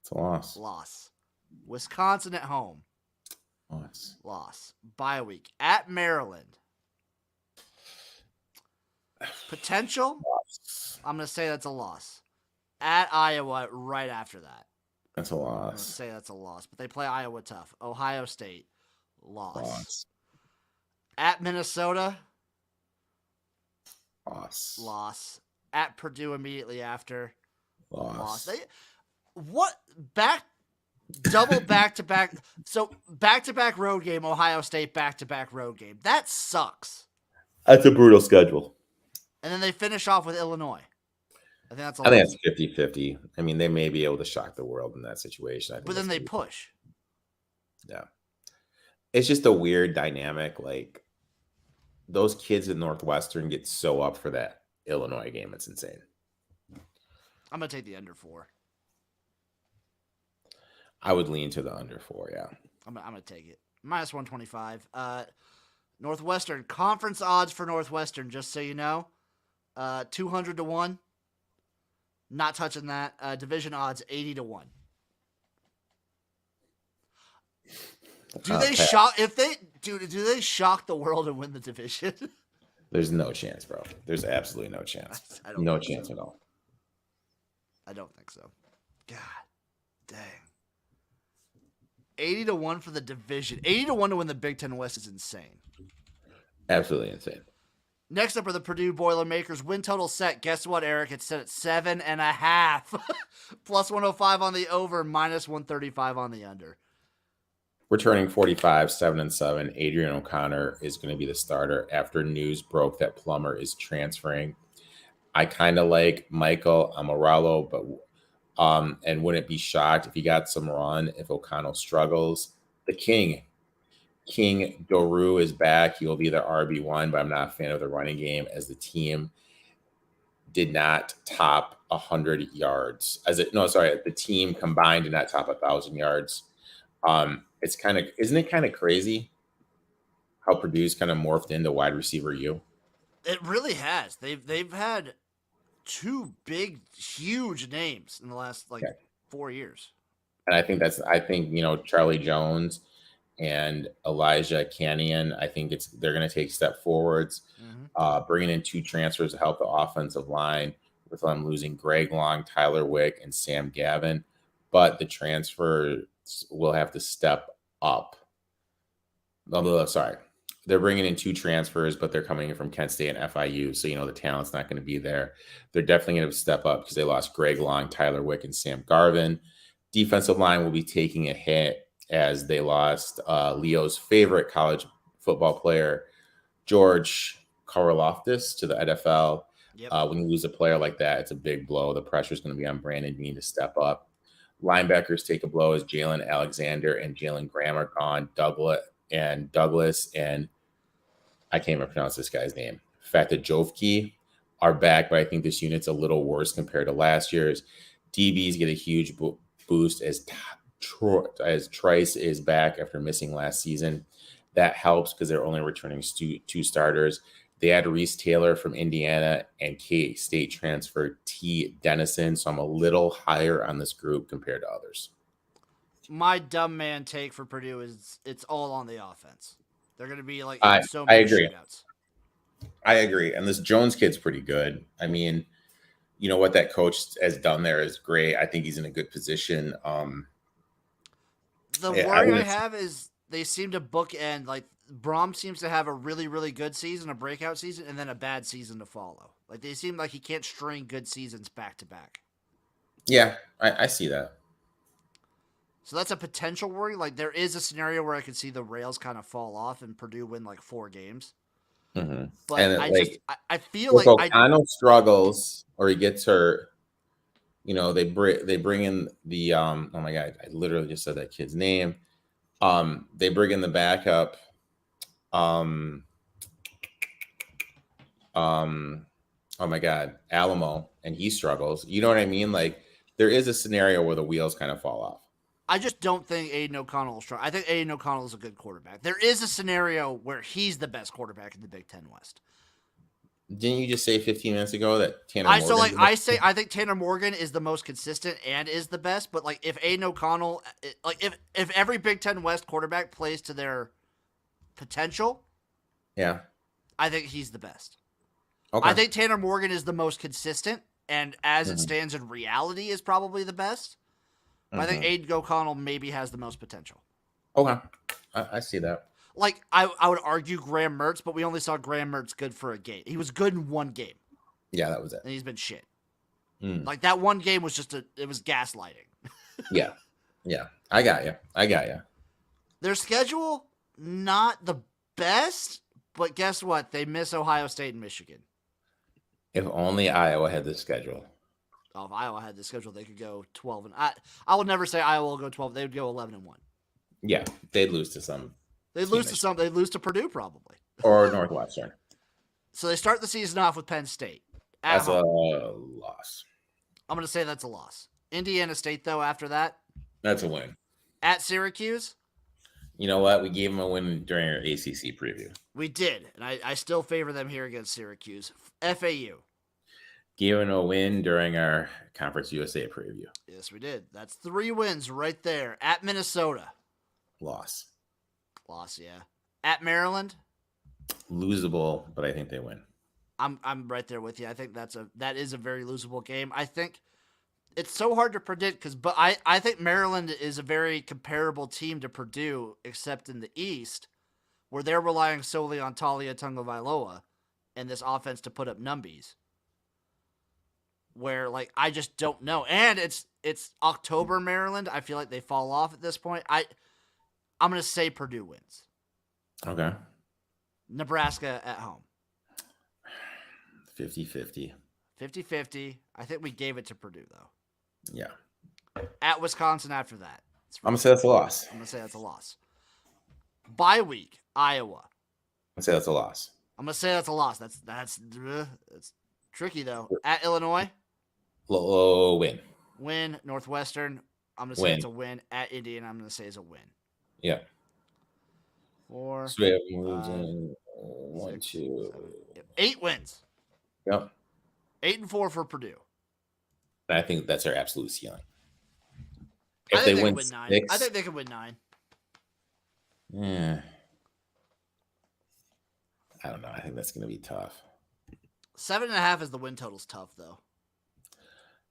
It's a loss. Loss. Wisconsin at home. Loss. Bye week. At Maryland. Potential? Loss. I'm going to say that's a loss. At Iowa right after that. That's a I'm going to loss. say that's a loss. But they play Iowa tough. Ohio State. Loss. At Minnesota. Loss. At Purdue immediately after. Loss. Double back-to-back. So back-to-back road game, Ohio State back-to-back road game. That sucks. That's a brutal schedule. And then they finish off with Illinois. I think it's 50-50. I mean, they may be able to shock the world in that situation. But then they push. Yeah. It's just a weird dynamic. Like, those kids at Northwestern get so up for that Illinois game. It's insane. I'm going to take the under 4. I would lean to the under 4, yeah. I'm going to take it. Minus 125. Northwestern, conference odds for Northwestern, just so you know. 200-1. Not touching that. Division odds, 80-1. Do they shock do they shock the world and win the division? There's no chance, bro. There's absolutely no chance. No chance at all. I don't think so. God dang. 80-1 for the division. 80-1 to win the Big Ten West is insane. Absolutely insane. Next up are the Purdue Boilermakers. Win total set. Guess what, Eric? It's set at 7.5. Plus 105 on the over, minus 135 on the under. Returning 45, 7-7, Adrian O'Connor is going to be the starter after news broke that Plummer is transferring. I kind of like Michael Amorello, but and wouldn't be shocked if he got some run if O'Connell struggles. The King Doru is back. He will be the RB1, but I'm not a fan of the running game as the team did not top 100 yards. The team combined did not top 1,000 yards. It's kind of, isn't it kind of crazy how Purdue's kind of morphed into wide receiver U? It really has. They've had two big, huge names in the last 4 years. And I think Charlie Jones and Elijah Canyon, I think they're going to take step forwards. Bringing in 2 transfers to help the offensive line with them losing Greg Long, Tyler Wick, and Sam Gavin. But the transfers will have to step up. Sorry. They're bringing in 2 transfers, but they're coming in from Kent State and FIU. So, the talent's not going to be there. They're definitely going to step up because they lost Greg Long, Tyler Wick, and Sam Garvin. Defensive line will be taking a hit as they lost Leo's favorite college football player, George Karlaftis, to the NFL. Yep. When you lose a player like that, it's a big blow. The pressure is going to be on Brandon. You need to step up. Linebackers take a blow as Jalen Alexander and Jalen Graham are gone. Douglas and I can't even pronounce this guy's name. Fatajovki are back, but I think this unit's a little worse compared to last year's. DBs get a huge boost as Trice is back after missing last season. That helps because they're only returning 2 starters. They had Reese Taylor from Indiana and K-State transfer T. Dennison, so I'm a little higher on this group compared to others. My dumb man take for Purdue is it's all on the offense. They're going to be so I many agree. shootouts. I agree. And this Jones kid's pretty good. I mean, what that coach has done there is great. I think he's in a good position. The worry I have is they seem to bookend, Brom seems to have a really, really good season, a breakout season, and then a bad season to follow. They seem like he can't string good seasons back to back. Yeah, I see that. So that's a potential worry. There is a scenario where I could see the rails kind of fall off and Purdue win 4 games. Mm-hmm. But and I feel if O'Connell struggles or he gets hurt, they bring in the oh my God, I literally just said that kid's name. They bring in the backup. Oh my God, Alamo, and he struggles. You know what I mean? There is a scenario where the wheels kind of fall off. I just don't think Aiden O'Connell will struggle. I think Aiden O'Connell is a good quarterback. There is a scenario where he's the best quarterback in the Big Ten West. Didn't you just say 15 minutes ago that Tanner Morgan? I think Tanner Morgan is the most consistent and is the best. But if Aiden O'Connell, if every Big Ten West quarterback plays to their potential, yeah, I think he's the best. Okay. I think Tanner Morgan is the most consistent, and as it stands in reality, is probably the best. But I think Aiden O'Connell maybe has the most potential. Okay, I see that. I would argue Graham Mertz, but we only saw Graham Mertz good for a game. He was good in 1 game. Yeah, that was it. And he's been shit. That 1 game was it was gaslighting. Yeah. I got you. Their schedule, not the best, but guess what? They miss Ohio State and Michigan. If only Iowa had this schedule. Oh, if Iowa had the schedule, they could go 12 and I would never say Iowa will go 12. They would go 11-1. Yeah, they'd lose to some. They'd lose to some. They'd lose to Purdue probably. Or Northwestern. So they start the season off with Penn State. That's a loss. I'm going to say that's a loss. Indiana State, though, after that. That's a win. At Syracuse. You know what? We gave them a win during our ACC preview. We did, and I still favor them here against Syracuse. FAU. Gave them a win during our Conference USA preview. Yes, we did. That's 3 wins right there. At Minnesota. Loss, yeah. At Maryland. Losable, but I think they win. I'm right there with you. I think that is a very losable game. I think it's so hard to predict but I think Maryland is a very comparable team to Purdue, except in the East, where they're relying solely on Talia Tagovailoa and this offense to put up numbies. Where I just don't know, and it's October Maryland. I feel like they fall off at this point. I'm going to say Purdue wins. Okay. Nebraska at home. 50-50. 50-50. I think we gave it to Purdue, though. Yeah. At Wisconsin after that. I'm going to say that's a loss. I'm going to say that's a loss. Bye week, Iowa. I'm going to say that's a loss. I'm going to say that's a loss. That's tricky, though. At Illinois. Low win. Win. Northwestern. I'm going to say it's a win. At Indiana, I'm going to say it's a win. Yeah. 4. So we have losing 1, 6, 2. 7, 8 wins. Yep. 8-4 for Purdue. I think that's our absolute ceiling. If they win 6, 9. I think they can win 9. Yeah. I don't know. I think that's going to be tough. 7.5 is the win total's tough, though.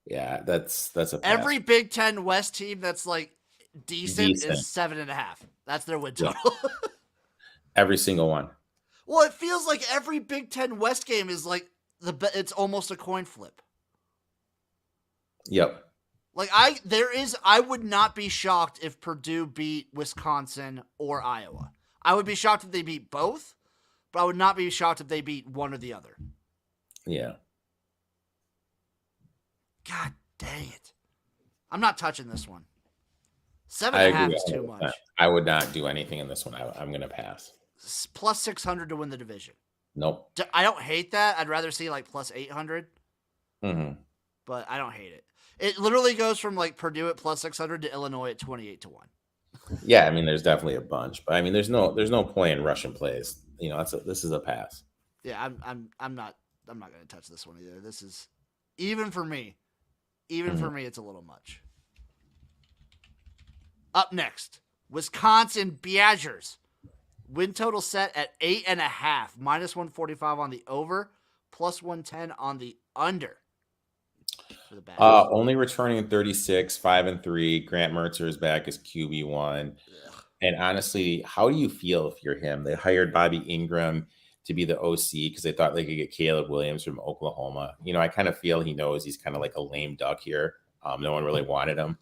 Yeah, that's a pass. Every Big Ten West team that's like decent. is 7.5. That's their win total. Yeah. Every single one. Well, it feels like every Big Ten West game is like it's almost a coin flip. Yep. Like I would not be shocked if Purdue beat Wisconsin or Iowa. I would be shocked if they beat both, but I would not be shocked if they beat one or the other. Yeah. God dang it. I'm not touching this one. 7.5 is too much. I would not do anything in this one. I'm going to pass. Plus 600 to win the division. Nope. I don't hate that. I'd rather see like plus 800. Mm-hmm. But I don't hate it. It literally goes from like Purdue at plus 600 to Illinois at 28-1. Yeah, I mean, there's definitely a bunch, but I mean, there's no point in rushing plays. You know, this is a pass. Yeah, I'm not going to touch this one either. This is even for me. Even for me, it's a little much. Up next, Wisconsin Badgers. Win total set at 8.5. Minus 145 on the over. Plus 110 on the under. For the Badgers. Only returning 36, 5-3. Grant Mertzer is back as QB1. And honestly, how do you feel if you're him? They hired Bobby Ingram to be the OC because they thought they could get Caleb Williams from Oklahoma. You know, I kind of feel he knows he's kind of like a lame duck here. No one really wanted him.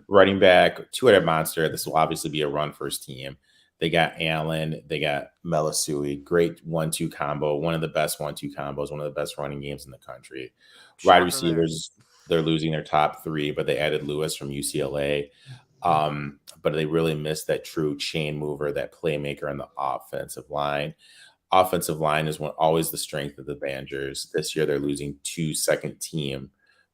Running back, two-headed monster. This will obviously be a run-first team. They got Allen. They got Melisui. Great 1-2 combo. One of the best 1-2 combos. One of the best running games in the country. Wide receivers, they're losing their top 3, but they added Lewis from UCLA. But they really missed that true chain mover, that playmaker on the offensive line. Offensive line is always the strength of the Badgers. This year, they're losing 2 second-team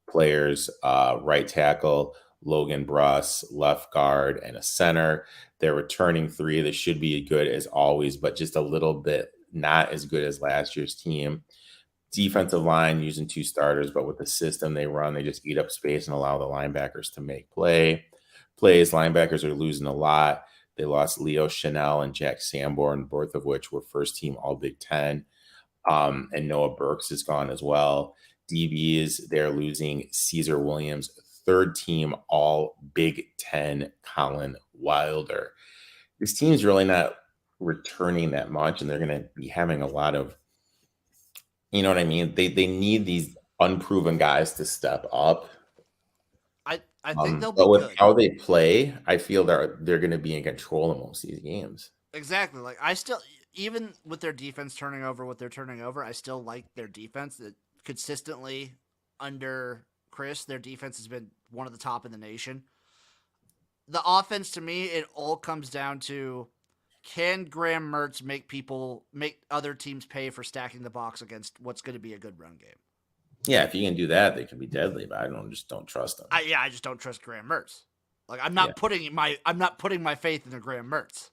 players, right tackle, Logan Bruss, left guard, and a center. They're returning 3. They should be good as always, but just a little bit not as good as last year's team. Defensive line using 2 starters, but with the system they run, they just eat up space and allow the linebackers to make plays. Linebackers are losing a lot. They lost Leo Chanel and Jack Sanborn, both of which were first-team All-Big Ten. And Noah Burks is gone as well. DBs, they're losing Caesar Williams, third-team All-Big Ten Colin Wilder. This team's really not returning that much, and they're going to be having a lot of, you know what I mean? They need these unproven guys to step up. I think they'll be but with good. How they play, I feel they're going to be in control of most of these games. Exactly. Like I still, even with their defense turning over what they're turning over, I still like their defense. That consistently under Chris, their defense has been one of the top in the nation. The offense, to me, it all comes down to, can Graham Mertz make other teams pay for stacking the box against what's going to be a good run game? Yeah, if you can do that, they can be deadly. But I don't trust them. I just don't trust Graham Mertz. Like I'm not putting my faith in a Graham Mertz.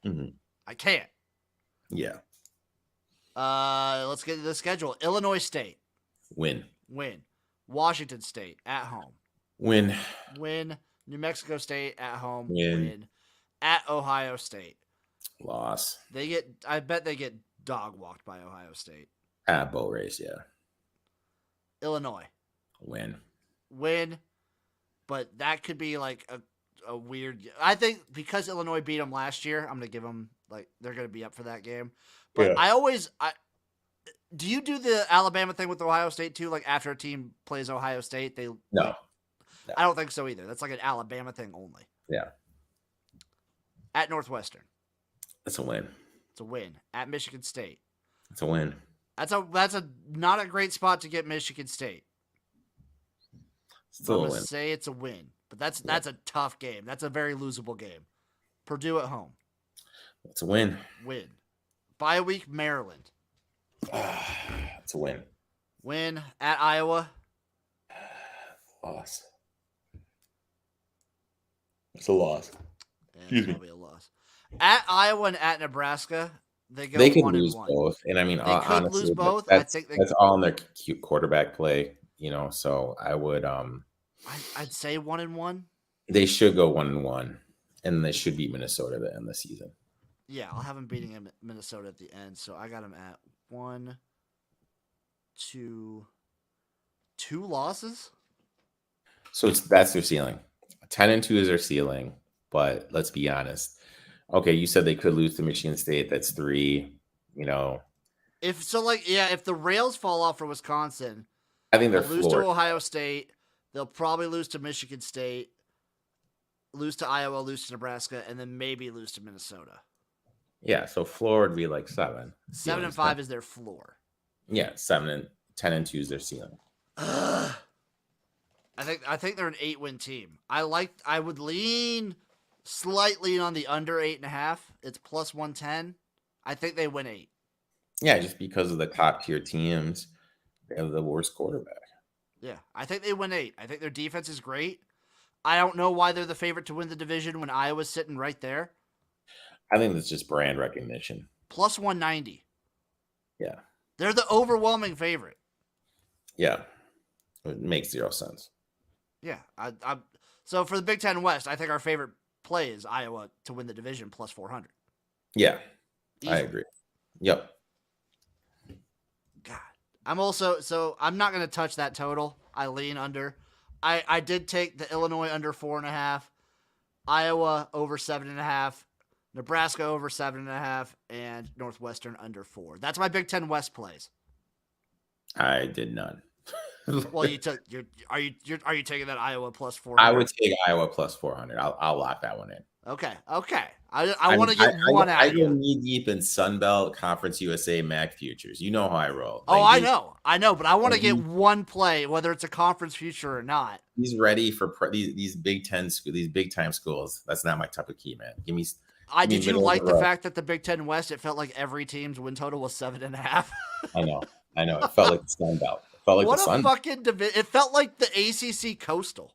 Mm-hmm. I can't. Yeah. Let's get to the schedule. Illinois State. Win. Washington State at home. Win. New Mexico State at home. Win. At Ohio State. Loss. I bet they get dog walked by Ohio State. At boat race, yeah. Illinois. Win. But that could be like a weird. I think because Illinois beat them last year, I'm gonna give them they're gonna be up for that game. But yeah. Do you do the Alabama thing with Ohio State too? Like after a team plays Ohio State, No. I don't think so either. That's like an Alabama thing only. Yeah. At Northwestern. That's a win. It's a win. At Michigan State. It's a win. That's a not a great spot to get Michigan State. Still I'm a gonna win. say it's a win, but that's a tough game. That's a very losable game. Purdue at home. It's a win. Win. Bye week, Maryland. It's a win. Win at Iowa. Loss. It's a loss. It's probably a loss. At Iowa and at Nebraska, they go They could 1 lose and 1. both, and I mean, They could honestly, lose both. That's, I think that's all in their cute quarterback play, So I would, I'd say 1 and 1. they should go 1-1, and they should beat Minnesota to end the season. Yeah, I'll have them beating Minnesota at the end. So I got them at 1, 2 losses. So that's their ceiling. 10-2 is their ceiling, but let's be honest. Okay, you said they could lose to Michigan State. That's 3. If the rails fall off for Wisconsin, I think they're they'll lose floored. to Ohio State. They'll probably lose to Michigan State, lose to Iowa, lose to Nebraska, and then maybe lose to Minnesota. Yeah, so floor would be like 7. 7-5 is their floor. Yeah, 10-2 is their ceiling. I think they're an 8-win team. I would lean slightly on the under 8.5. It's plus 110. I think they win 8. Yeah, just because of the top tier teams, they have the worst quarterback. Yeah, I think they win 8. I think their defense is great. I don't know why they're the favorite to win the division when Iowa's sitting right there. I think that's just brand recognition. Plus 190. Yeah. They're the overwhelming favorite. Yeah. It makes 0 sense. Yeah. So for the Big Ten West, I think our favorite play is Iowa to win the division plus 400. Yeah. Easily. I agree. Yep. God. I'm not going to touch that total. I lean under. I did take the Illinois under 4.5, Iowa over 7.5, Nebraska over 7.5, and Northwestern under 4. That's my Big Ten West plays. I did none. Well, you took. Are you taking that Iowa plus 400? I would take Iowa plus 400. I'll lock that one in. Okay. I want to get one out of I go you. knee deep in Sunbelt, Conference USA, MAC futures. You know how I roll. Oh, I know, but I want to get one play, whether it's a conference future or not. He's ready for these Big Ten these big time schools. That's not my type of key, man. Give me. Did you like the fact that the Big Ten West? It felt like every team's win total was 7.5. I know. It felt like the Sunbelt. It felt like what the a Sun. fucking division! It felt like the ACC Coastal.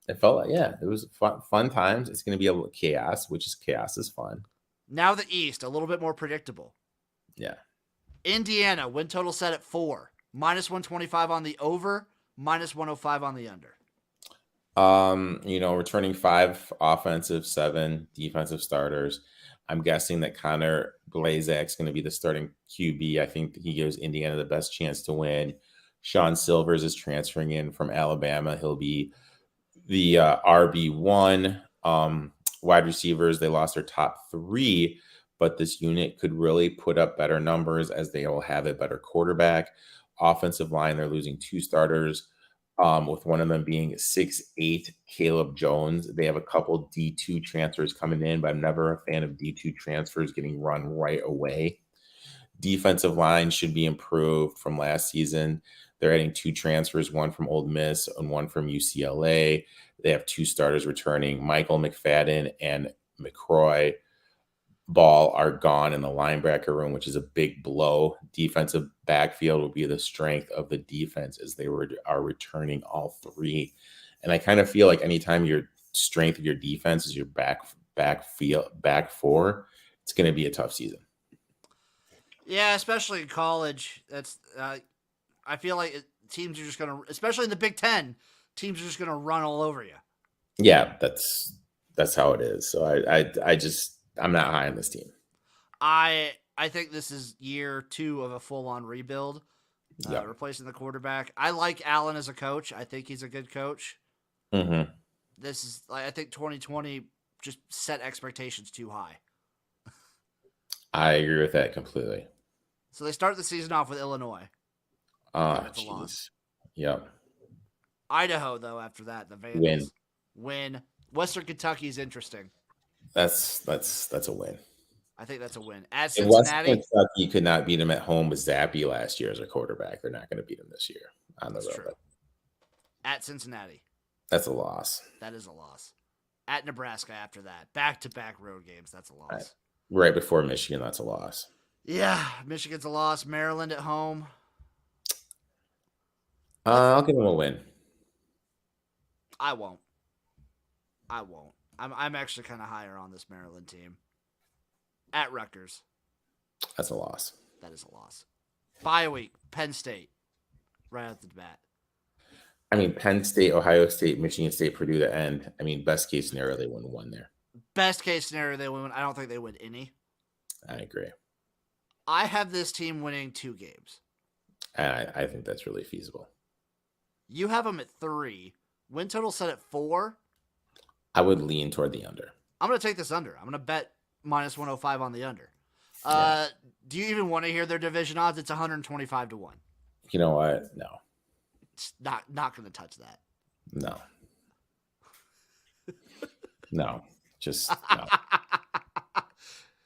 It felt like it was fun times. It's going to be a chaos, chaos is fun. Now the East, a little bit more predictable. Yeah. Indiana, win total set at 4. Minus 125 on the over, minus 105 on the under. Returning 5 offensive, 7 defensive starters. I'm guessing that Connor Blazak's going to be the starting QB. I think he gives Indiana the best chance to win. Sean Silvers is transferring in from Alabama. He'll be the RB1. Wide receivers, they lost their top 3, but this unit could really put up better numbers as they will have a better quarterback. Offensive line, they're losing 2 starters, with one of them being 6'8", Caleb Jones. They have a couple D2 transfers coming in, but I'm never a fan of D2 transfers getting run right away. Defensive line should be improved from last season. They're adding 2 transfers, one from Ole Miss and one from UCLA. They have 2 starters returning. Michael McFadden and McCroy Ball are gone in the linebacker room, which is a big blow. Defensive backfield will be the strength of the defense as they are returning all 3. And I kind of feel like anytime your strength of your defense is your back 4, it's going to be a tough season. Yeah, especially in college. That's I feel like teams are just going to, especially in the Big Ten, teams are just going to run all over you. Yeah, that's how it is. So I'm not high on this team. I think this is year 2 of a full-on rebuild, replacing the quarterback. I like Allen as a coach. I think he's a good coach. Mm-hmm. I think 2020 just set expectations too high. I agree with that completely. So they start the season off with Illinois. Oh, jeez. Yep. Idaho, though, after that, the Vandals win. Western Kentucky is interesting. That's a win. I think that's a win. At If Western Cincinnati, Kentucky could not beat him at home with Zappy last year as a quarterback, they're not going to beat him this year on the that's road. true. At Cincinnati, That's a loss. that is a loss. At Nebraska after that, back-to-back road games, that's a loss. Right before Michigan, that's a loss. Yeah, Michigan's a loss. Maryland at home. I'll give them a win. I won't. I'm actually kind of higher on this Maryland team. At Rutgers, That's a loss. that is a loss. Bye week, Penn State, right out the bat. I mean, Penn State, Ohio State, Michigan State, Purdue to end. I mean, best case scenario, they win one there. Best case scenario, they win. I don't think they win any. I agree. I have this team winning 2 games. And I think that's really feasible. You have them at 3. Win total set at 4. I would lean toward the under. I'm going to take this under. I'm going to bet minus 105 on the under. Yeah. Do you even want to hear their division odds? It's 125 to 1. You know what? No. It's not going to touch that. No. No. Just no.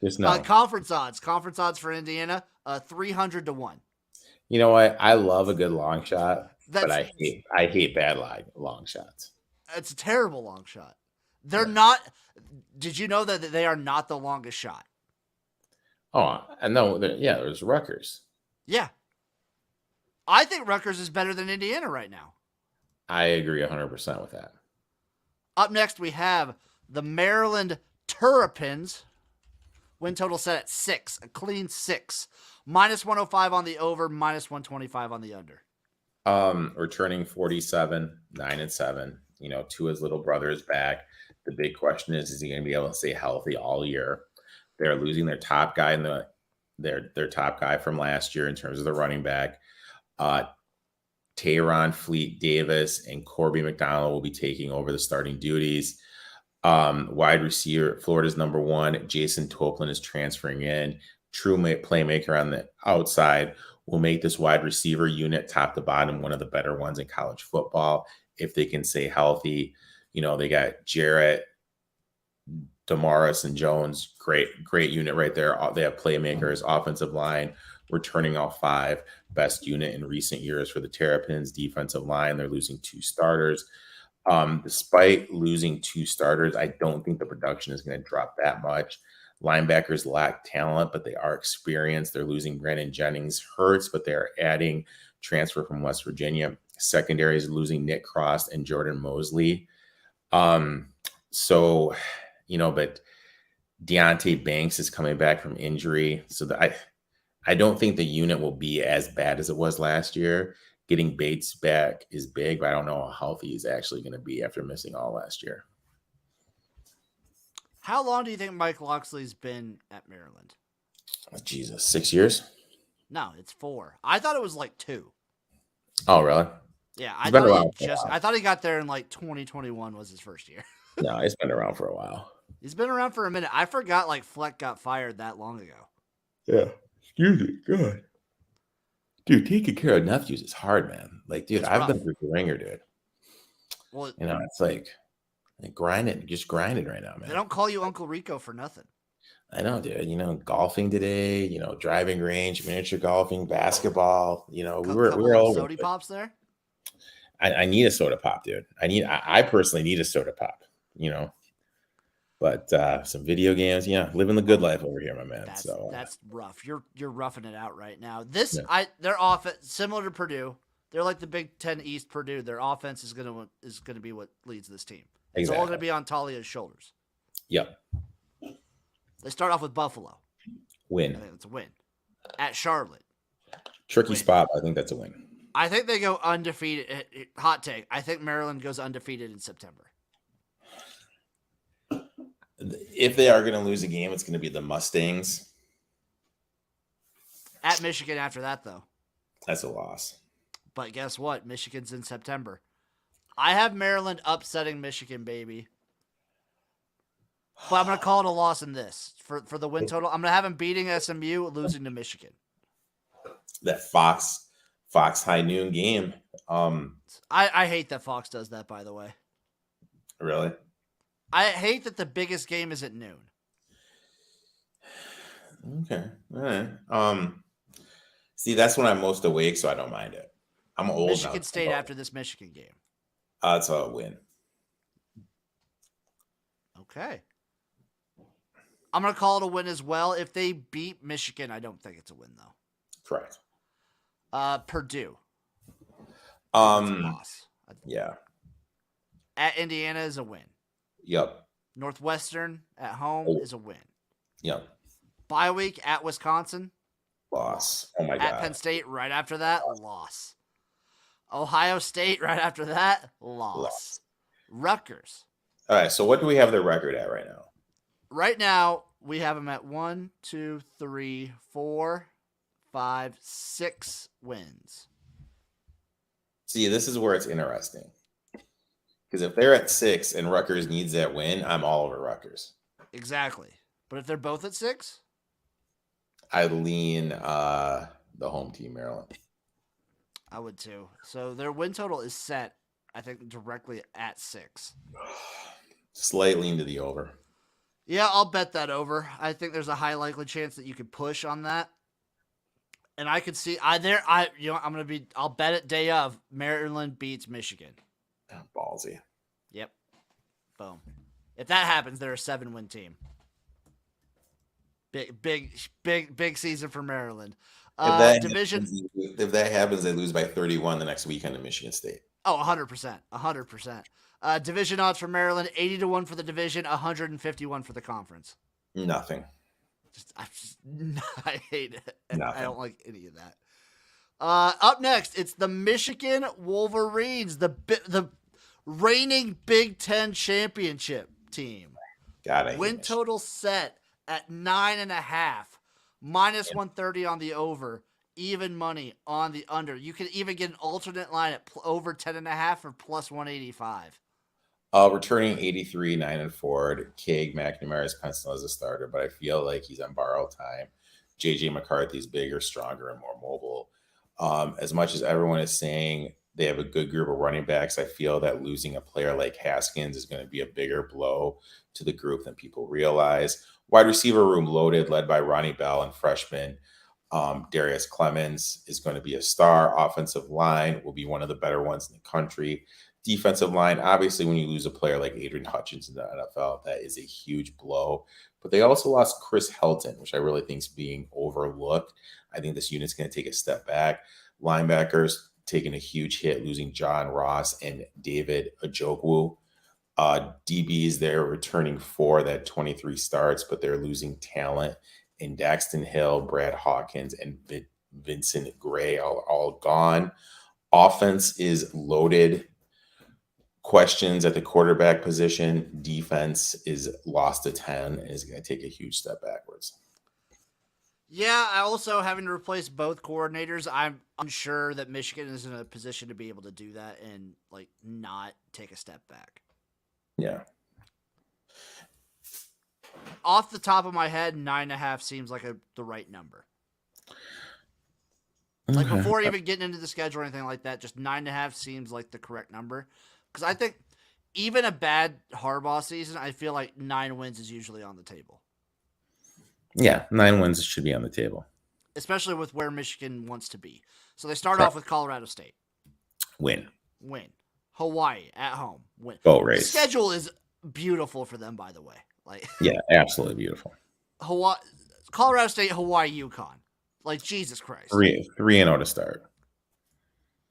Just no. Conference odds for Indiana, 300 to 1. You know what? I love a good long shot, but I hate bad long shots. It's a terrible long shot. They're not. Did you know that they are not the longest shot? Oh, I know. Yeah, there's Rutgers. Yeah. I think Rutgers is better than Indiana right now. I agree 100% with that. Up next, we have the Maryland Terrapins. Win total set at 6, a clean 6. Minus 105 on the over, minus 125 on the under. Returning 47, 9-7. You know, Tua's little brother is back. The big question is he going to be able to stay healthy all year? They're losing their top guy in their top guy from last year in terms of the running back. Tayron Fleet Davis and Corby McDonald will be taking over the starting duties. Wide receiver, Florida's number 1. Jason Toplin is transferring in. True playmaker on the outside will make this wide receiver unit top to bottom one of the better ones in college football if they can stay healthy. You know, they got Jarrett, Damaris, and Jones. Great unit right there. They have playmakers, offensive line, returning all 5. Best unit in recent years for the Terrapins. Defensive line, they're losing 2 starters. Despite losing 2 starters, I don't think the production is going to drop that much. Linebackers lack talent, but they are experienced. They're losing Brandon Jennings. Hurts, but they're adding transfer from West Virginia. Secondary is losing Nick Cross and Jordan Mosley. So, you know, but Deontay Banks is coming back from injury. So I don't think the unit will be as bad as it was last year. Getting Bates back is big, but I don't know how healthy he's actually going to be after missing all last year. How long do you think Mike Locksley's been at Maryland? Oh, Jesus, 6 years? No, it's 4. I thought it was like 2. Oh, really? Yeah, I thought he got there in like 2021 was his first year. No, he's been around for a while. He's been around for a minute. I forgot like Fleck got fired that long ago. Yeah. Excuse me. Good. Dude, taking care of nephews is hard, man. Like, dude, I've been through the ringer, dude. Well, you know, it's like grinding right now, man. They don't call you Uncle Rico for nothing. I know, dude. You know, golfing today, you know, driving range, miniature golfing, basketball. You know, we were all soda pops there. I need a soda pop, dude. I personally need a soda pop, you know. But some video games, yeah, living the good life over here, my man. That's rough. You're roughing it out right now. Their offense similar to Purdue. They're like the Big Ten East Purdue. Their offense is gonna be what leads this team. Exactly. It's all gonna be on Talia's shoulders. Yep. They start off with Buffalo. Win. I think it's a win. At Charlotte. Tricky spot. I think that's a win. I think they go undefeated. Hot take. I think Maryland goes undefeated in September. If they are going to lose a game, it's going to be the Mustangs. At Michigan after that, though. That's a loss. But guess what? Michigan's in September. I have Maryland upsetting Michigan, baby. But I'm going to call it a loss in this. For the win total, I'm going to have them beating SMU, losing to Michigan. That Fox High Noon game. I hate that Fox does that, by the way. Really? I hate that the biggest game is at noon. Okay. All right. See, that's when I'm most awake, so I don't mind it. I'm old now. Michigan State after this Michigan game. That's a win. Okay. I'm going to call it a win as well. If they beat Michigan, I don't think it's a win, though. Correct. Purdue. That's a loss. Yeah. At Indiana is a win. Yep. Northwestern at home is a win. Yep. Bye week at Wisconsin. Loss. Oh, my God. At Penn State right after that, loss. Ohio State right after that, loss. Rutgers. All right, so what do we have their record at right now? Right now, we have them at 1, 2, 3, 4, 5, 6 wins. See, this is where it's interesting. Because if they're at 6 and Rutgers needs that win, I'm all over Rutgers. Exactly. But if they're both at 6? I lean the home team, Maryland. I would too. So their win total is set, I think, directly at 6. Slight lean to the over. Yeah, I'll bet that over. I think there's a high likely chance that you could push on that. And I could see I'll bet it day of Maryland beats Michigan. Ballsy. Yep. Boom. If that happens, they're a 7-win team. Big season for Maryland. If that happens, they lose by 31 the next weekend to Michigan State. Oh, 100%. 100%. Division odds for Maryland, 80-1 for the division, 151 for the conference. Nothing. I hate it. Nothing. I don't like any of that. Up next, it's the Michigan Wolverines, the reigning Big Ten championship team. Win total set at 9.5, minus 130 on the over, even money on the under. You can even get an alternate line at over 10.5 or plus 185. Returning 83, 9-4. Cade McNamara is penciled as a starter, but I feel like he's on borrowed time. JJ McCarthy's bigger, stronger, and more mobile. As much as everyone is saying they have a good group of running backs, I feel that losing a player like Haskins is going to be a bigger blow to the group than people realize. Wide receiver room loaded, led by Ronnie Bell and freshman Darius Clemens is going to be a star. Offensive line will be one of the better ones in the country. Defensive line, obviously, when you lose a player like Adrian Hutchins in the NFL, that is a huge blow. But they also lost Chris Helton, which I really think is being overlooked. I think this unit's going to take a step back. Linebackers taking a huge hit, losing John Ross and David Ojokwu. DBs, they're returning 4 that 23 starts, but they're losing talent in Daxton Hill, Brad Hawkins, and Vincent Gray all gone. Offense is loaded. Questions at the quarterback position. Defense is lost to 10 and is going to take a huge step backwards. Yeah, I also having to replace both coordinators. I'm unsure that Michigan is in a position to be able to do that and not take a step back. Yeah. Off the top of my head, 9.5 seems like the right number. Before even getting into the schedule or anything like that, just 9.5 seems like the correct number. Because I think even a bad Harbaugh season, I feel like 9 wins is usually on the table. Yeah, 9 wins should be on the table. Especially with where Michigan wants to be. So they start off with Colorado State. Win. Hawaii at home. Win. Boat race. The schedule is beautiful for them, by the way. Yeah, absolutely beautiful. Colorado State, Hawaii, UConn. Jesus Christ. 3-0 to start.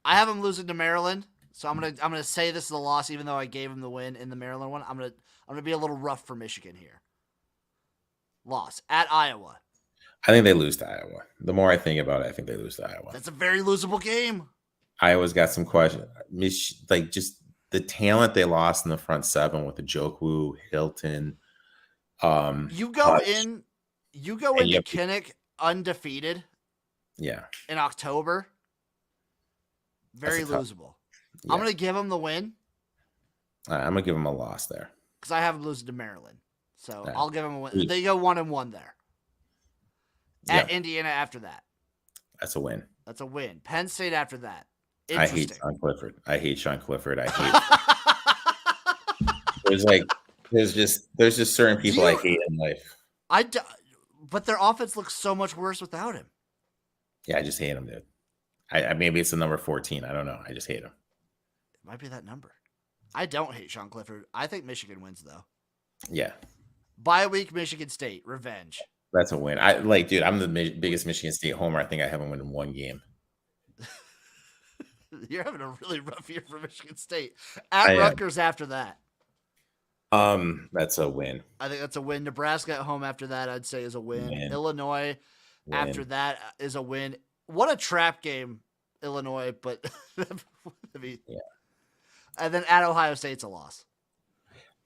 I have them losing to Maryland. So I'm gonna say this is a loss, even though I gave him the win in the Maryland one. I'm gonna be a little rough for Michigan here. Loss at Iowa. I think they lose to Iowa. The more I think about it, I think they lose to Iowa. That's a very losable game. Iowa's got some questions. Just the talent they lost in the front 7 with the Ojokwu, Hilton. You go into Kinnick undefeated. Yeah. In October. Very losable. Yeah. I'm going to give them the win. I'm going to give them a loss there. Because I have them losing to Maryland. So I'll give them a win. They go 1-1 there. At Indiana after that. That's a win. Penn State after that. I hate Sean Clifford. There's There's just certain Do people I you? hate in life. I. d- But their offense looks so much worse without him. Yeah, I just hate them, dude. I maybe it's the number 14. I don't know. I just hate them. It might be that number. I don't hate Sean Clifford. I think Michigan wins though. Yeah, Bye week, Michigan State revenge. that's a win. I like, dude. I'm the biggest Michigan State homer. I think I haven't won one game. You're having a really rough year for Michigan State. At I am. Rutgers after that. That's a win. I think that's a win. Nebraska at home after that, I'd say, is a win. Win. Illinois after Win. that is a win. What a trap game, Illinois, but I mean, Yeah. and then at Ohio State's a loss.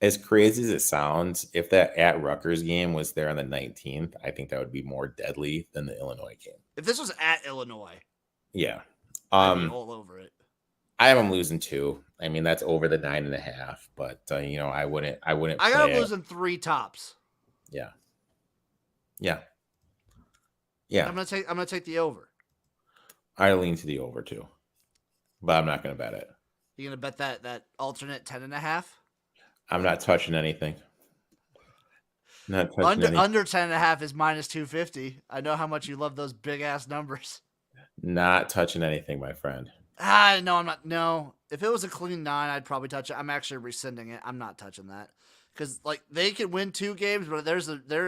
As crazy as it sounds, if that at Rutgers game was there on the 19th, I think that would be more deadly than the Illinois game. If this was at Illinois, Yeah. I'd be all over it. I have them losing 2. I mean, that's over the 9.5, but I wouldn't. I got play them it. losing 3 tops. Yeah. Yeah. I'm gonna take the over. I lean to the over too, but I'm not going to bet it. You gonna bet that alternate 10.5? I'm not touching anything. Not touching anything. Under 10.5 is minus 250. I know how much you love those big ass numbers. Not touching anything, my friend. No, I'm not. No, if it was a clean 9, I'd probably touch it. I'm actually rescinding it. I'm not touching that because like they could win 2 games, but there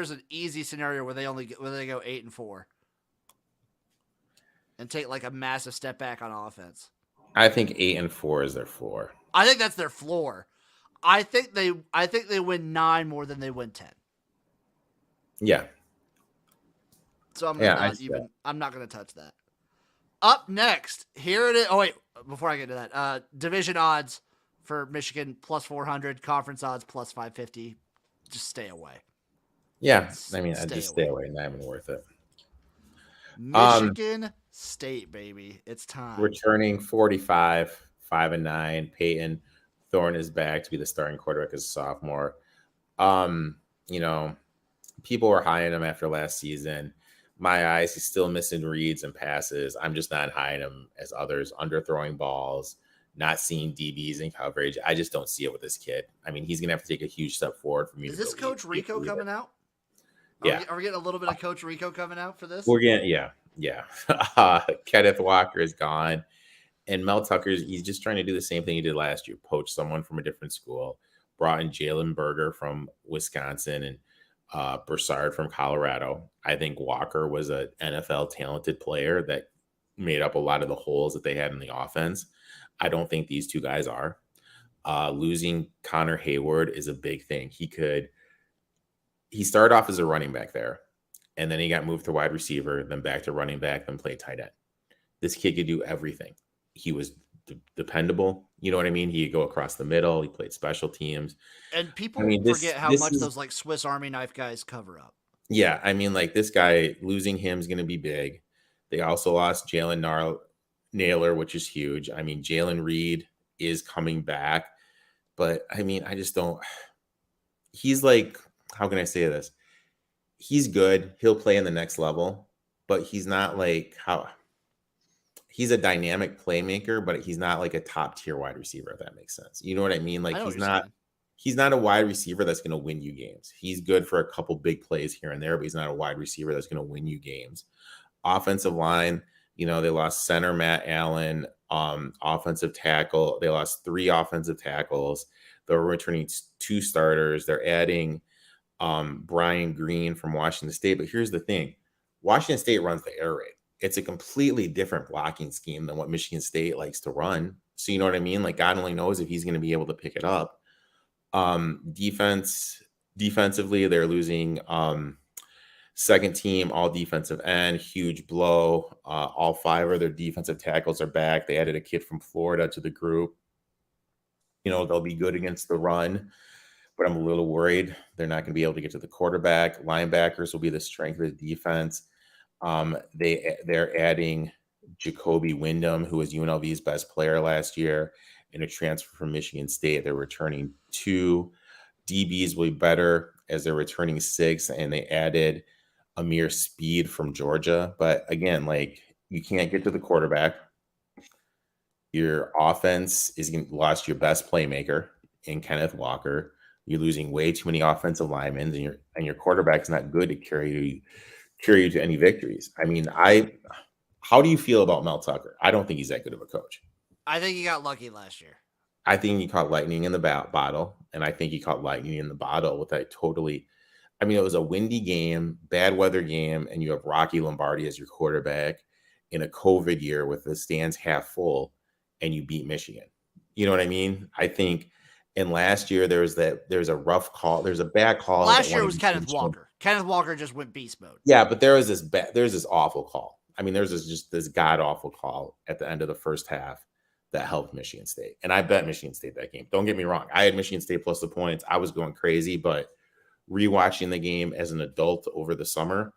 is an easy scenario where they go 8-4 and take like a massive step back on offense. I think 8-4 is their floor. I think that's their floor. I think they win 9 more than they win 10. Yeah. So I'm not going to touch that. Up next, here it is. Oh wait, before I get to that, division odds for Michigan plus 400, conference odds plus 550. Just stay away. Yeah, I mean, I just stay away. Not even worth it. Michigan State, baby, it's time. Returning 45, 5-9. Peyton Thorne is back to be the starting quarterback as a sophomore. People were high on him after last season. My eyes, he's still missing reads and passes. I'm just not high on him as others, underthrowing balls, not seeing DBs in coverage. I just don't see it with this kid. I mean, he's going to have to take a huge step forward for me. Is this Coach Rico coming out? Yeah. Are we getting a little bit of Coach Rico coming out for this? We're getting, yeah. Kenneth Walker is gone. And Mel Tucker's, he's just trying to do the same thing he did last year, poach someone from a different school, brought in Jalen Berger from Wisconsin and Broussard from Colorado. I think Walker was an NFL talented player that made up a lot of the holes that they had in the offense. I don't think these 2 guys are. Losing Connor Hayward is a big thing. He started off as a running back there, and then he got moved to wide receiver, then back to running back, then played tight end. This kid could do everything. He was dependable. You know what I mean? He could go across the middle. He played special teams. And people forget how much those like Swiss Army knife guys cover up. Yeah, I mean, like this guy, losing him is going to be big. They also lost Jalen Naylor, which is huge. I mean, Jalen Reed is coming back, but I mean, I just don't. He's like, how can I say this? He's good. He'll play in the next level, but he's not like how. He's a dynamic playmaker, but he's not like a top tier wide receiver, if that makes sense. You know what I mean? Like he's not a wide receiver that's going to win you games. He's good for a couple big plays here and there, but he's not a wide receiver that's going to win you games. Offensive line, they lost center Matt Allen, offensive tackle. They lost 3 offensive tackles. They're returning 2 starters. They're adding Brian Green from Washington State. But here's the thing. Washington State runs the air raid. It's a completely different blocking scheme than what Michigan State likes to run. So you know what I mean? Like God only knows if he's going to be able to pick it up. Defensively, they're losing second team, all defensive end, huge blow. All 5 of their defensive tackles are back. They added a kid from Florida to the group. They'll be good against the run, but I'm a little worried they're not going to be able to get to the quarterback. Linebackers will be the strength of the defense. They're adding Jacoby Wyndham, who was UNLV's best player last year, and a transfer from Michigan State. They're returning 2. DBs will be better as they're returning 6, and they added Amir Speed from Georgia. But again, like you can't get to the quarterback. Your offense is lost your best playmaker in Kenneth Walker. You're losing way too many offensive linemen, and your quarterback's not good to carry you to any victories. I mean, how do you feel about Mel Tucker? I don't think he's that good of a coach. I think he got lucky last year. I think he caught lightning in the bottle, and I think he caught lightning in the bottle with that totally. I mean, it was a windy game, bad weather game, and you have Rocky Lombardi as your quarterback in a COVID year with the stands half full, and you beat Michigan. You know what I mean? I think. And last year there's a rough call. There's a bad call. Last year was Kenneth Walker. Kenneth Walker just went beast mode. Yeah, but there's this awful call. I mean, there's this god awful call at the end of the first half that helped Michigan State. And I bet Michigan State that game. Don't get me wrong. I had Michigan State plus the points. I was going crazy, but rewatching the game as an adult over the summer,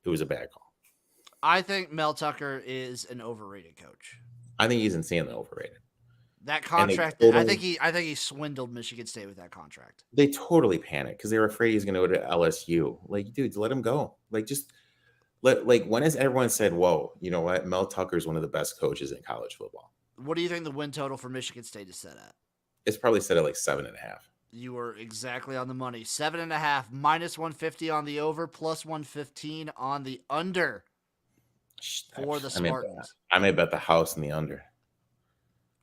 it was a bad call. I think Mel Tucker is an overrated coach. I think he's insanely overrated. That contract, I think he swindled Michigan State with that contract. They totally panicked because they were afraid he's going to go to LSU. Like, dudes, let him go. Like, just when has everyone said, whoa, you know what? Mel Tucker's one of the best coaches in college football. What do you think the win total for Michigan State is set at? It's probably set at like 7.5. You were exactly on the money. 7.5, minus 150 on the over, plus 115 on the under for the Spartans. I may bet the house in the under.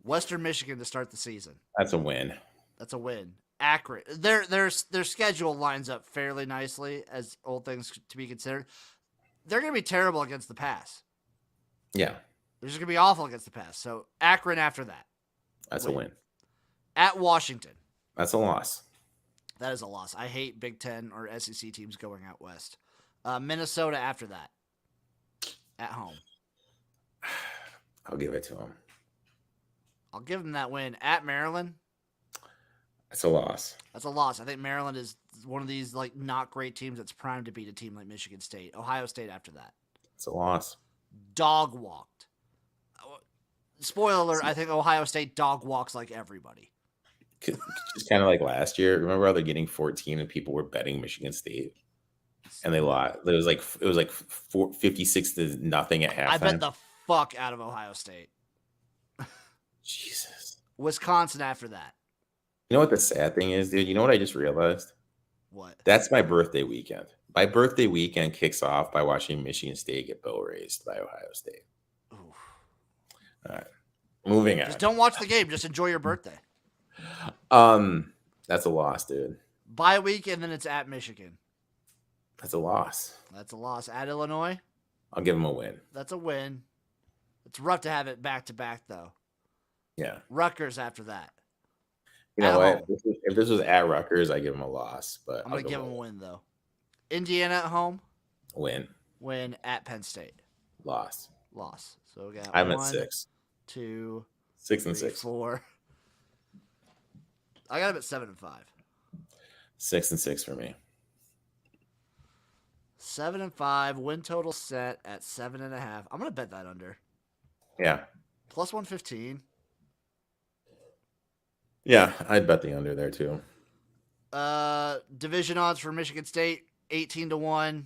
Western Michigan to start the season. That's a win. That's a win. Accurate. Their schedule lines up fairly nicely as all things to be considered. They're going to be terrible against the pass. Yeah. They're just going to be awful against the pass. So Akron after that. That's a win. At Washington. That's a loss. That is a loss. I hate Big Ten or SEC teams going out west. Minnesota after that. At home. I'll give it to them. I'll give them that win. At Maryland. That's a loss. That's a loss. I think Maryland is one of these like not great teams that's primed to beat a team like Michigan State. Ohio State after that. It's a loss. Dog walked. Spoiler alert, I think Ohio State dog walks like everybody. Just kind of like last year. Remember how they're getting 14 and people were betting Michigan State? And they lost. It was like 56-0 at halftime. I bet the fuck out of Ohio State. Jesus. Wisconsin after that. You know what the sad thing is, dude? You know what I just realized? What? That's my birthday weekend. My birthday weekend kicks off by watching Michigan State get boat raced by Ohio State. Oof. All right. Moving on. Just don't watch the game. Just enjoy your birthday. That's a loss, dude. Bye week, and then it's at Michigan. That's a loss. That's a loss. At Illinois. I'll give them a win. That's a win. It's rough to have it back to back, though. Yeah. Rutgers after that. You know what? If this was at Rutgers, I give them a loss. But I'm going to give them a win, though. Indiana at home. Win. Win at Penn State. Loss. So we got I'm at 6. 2, 6 and 3, 6. 4. I got him at 7 and 5. 6 and 6 for me. 7 and 5. Win total set at 7.5. I'm going to bet that under. Yeah. Plus 115. Yeah, I'd bet the under there too. Division odds for Michigan State 18-1.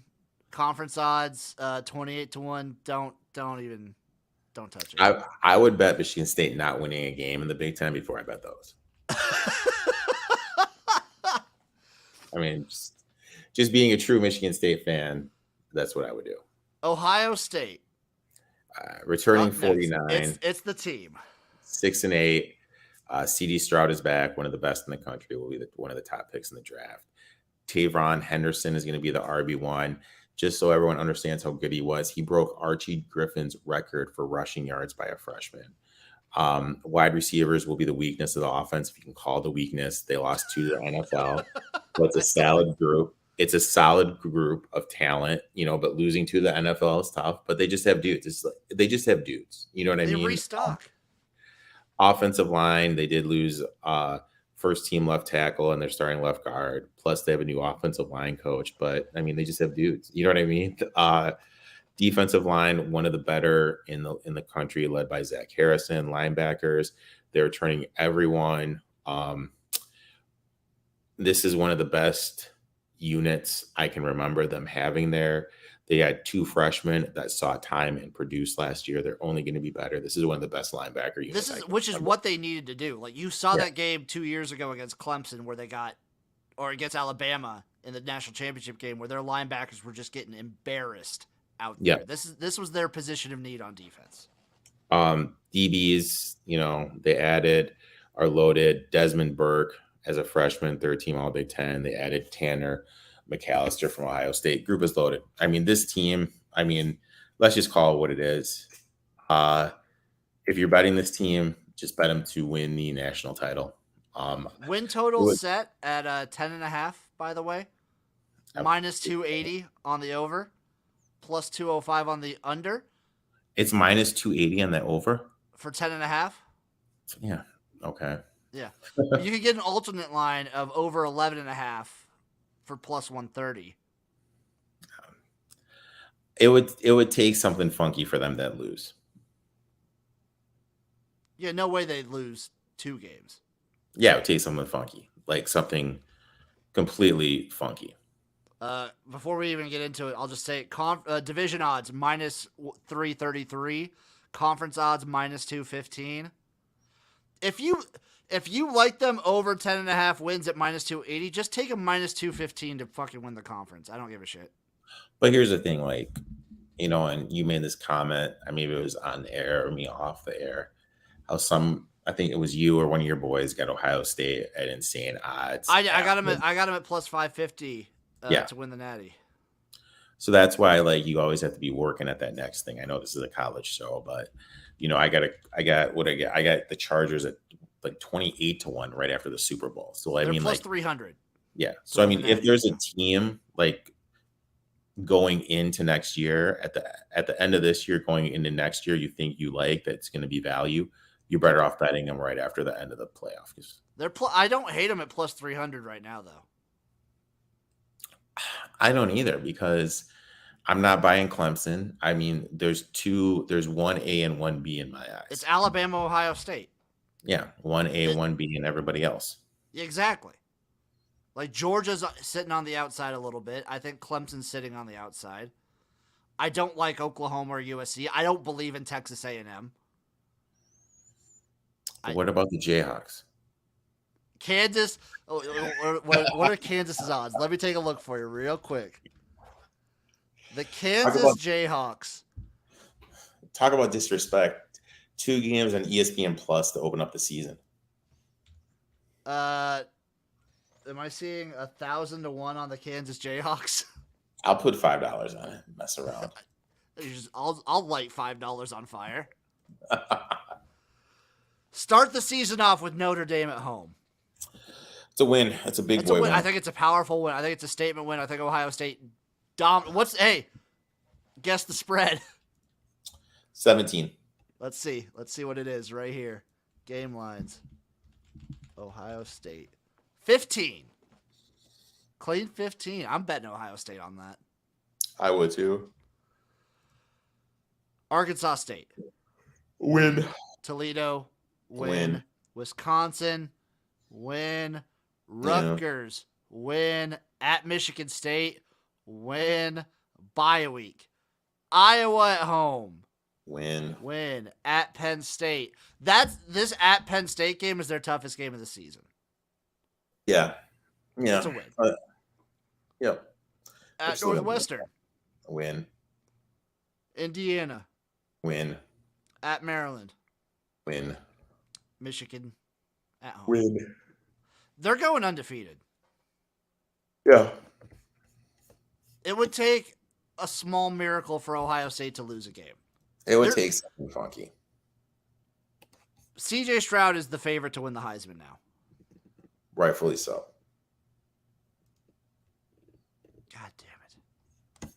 Conference odds 28-1. Don't touch it. I would bet Michigan State not winning a game in the Big Ten before I bet those. I mean, just being a true Michigan State fan, that's what I would do. Ohio State returning 49. It's the team. 6 and 8. CD Stroud is back, one of the best in the country. Will be one of the top picks in the draft. Tavon Henderson is going to be the RB1. Just so everyone understands how good he was, he broke Archie Griffin's record for rushing yards by a freshman. Wide receivers will be the weakness of the offense, if you can call it the weakness. They lost 2 to the NFL. So it's a solid group. It's a solid group of talent, but losing to the NFL is tough. But they just have dudes. They just have dudes. You know what I mean? They restock. Offensive line, they did lose first team left tackle and they're starting left guard. Plus, they have a new offensive line coach. But I mean, they just have dudes. You know what I mean? Defensive line, one of the better in the country, led by Zach Harrison. Linebackers, they're turning everyone. This is one of the best units I can remember them having there. They had 2 freshmen that saw time and produced last year. They're only going to be better. This is one of the best linebacker units. Which is what they needed to do. Like you saw that game 2 years ago against Clemson where they got or against Alabama in the national championship game where their linebackers were just getting embarrassed out there. Yeah. This was their position of need on defense. DBs, they added are loaded. Desmond Burke as a freshman, third team All Big Ten. They added Tanner McAllister from Ohio State. Group is loaded. I mean, this team, let's just call it what it is. If you're betting this team, just bet them to win the national title. Win total set at 10.5, by the way. Minus 280 on the over, plus 205 on the under. It's minus 280 on the over for 10.5. Yeah. Okay. Yeah. You could get an alternate line of over 11.5 for plus 130. It would take something funky for them to lose. Yeah, no way they'd lose 2 games. Yeah, it would take something funky, like something completely funky. Before we even get into it, I'll just say division odds minus 333, conference odds minus 215. If you like them over 10.5 wins at minus 280, just take a minus 215 to fucking win the conference. I don't give a shit. But here's the thing, and you made this comment, maybe it was on air or me off the air, how I think it was you or one of your boys got Ohio State at insane odds. I got him at plus 550 to win the Natty. So that's why you always have to be working at that next thing. I know this is a college show, but I got the Chargers at 28-1 right after the Super Bowl. So they're plus 300. Yeah. So if there's a team going into next year at the end of this year going into next year, you think you like that's going to be value, you're better off betting them right after the end of the playoff. I don't hate them at plus 300 right now though. I don't either because I'm not buying Clemson. There's 1A and 1B in my eyes. It's Alabama, Ohio State. Yeah, 1A, 1B, and everybody else. Exactly. Georgia's sitting on the outside a little bit. I think Clemson's sitting on the outside. I don't like Oklahoma or USC. I don't believe in Texas A&M. What about the Jayhawks? Kansas. What are Kansas's odds? Let me take a look for you real quick. The Kansas Jayhawks. Talk about disrespect. 2 games on ESPN Plus to open up the season. Am I seeing 1,000 to 1 on the Kansas Jayhawks? I'll put $5 on it. Mess around. I'll light $5 on fire. Start the season off with Notre Dame at home. It's a win. It's a big boy win. I think it's a powerful win. I think it's a statement win. I think Ohio State guess the spread. 17. Let's see what it is right here. Game lines. Ohio State. 15. Clean 15. I'm betting Ohio State on that. I would too. Arkansas State. Win. Toledo. Win. Wisconsin. Win. Rutgers. Win. At Michigan State. Win. Bye week. Iowa at home. Win. At Penn State. This at Penn State game is their toughest game of the season. Yeah. It's a win. Yep. At Northwestern. Win. Indiana. Win. At Maryland. Win. Michigan. At home. Win. They're going undefeated. Yeah. It would take a small miracle for Ohio State to lose a game. It would take something funky. CJ Stroud is the favorite to win the Heisman now. Rightfully so. God damn it.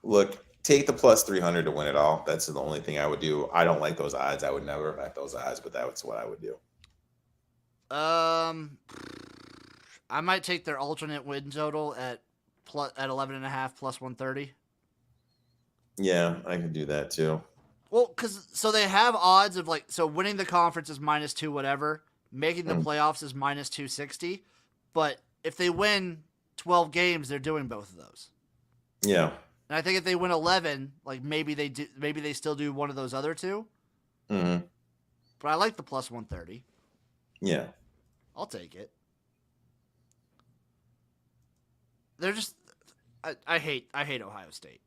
Look, take the plus 300 to win it all. That's the only thing I would do. I don't like those odds. I would never bet those odds, but that's what I would do. I might take their alternate win total at 11.5 plus 130. Yeah, I can do that too. Well, so they have odds of winning the conference is minus 2 whatever, making the playoffs is minus 260, but if they win 12 games, they're doing both of those. Yeah. And I think if they win 11, maybe they still do one of those other two. Mm-hmm. But I like the plus 130. Yeah. I'll take it. they're just. I hate Ohio State.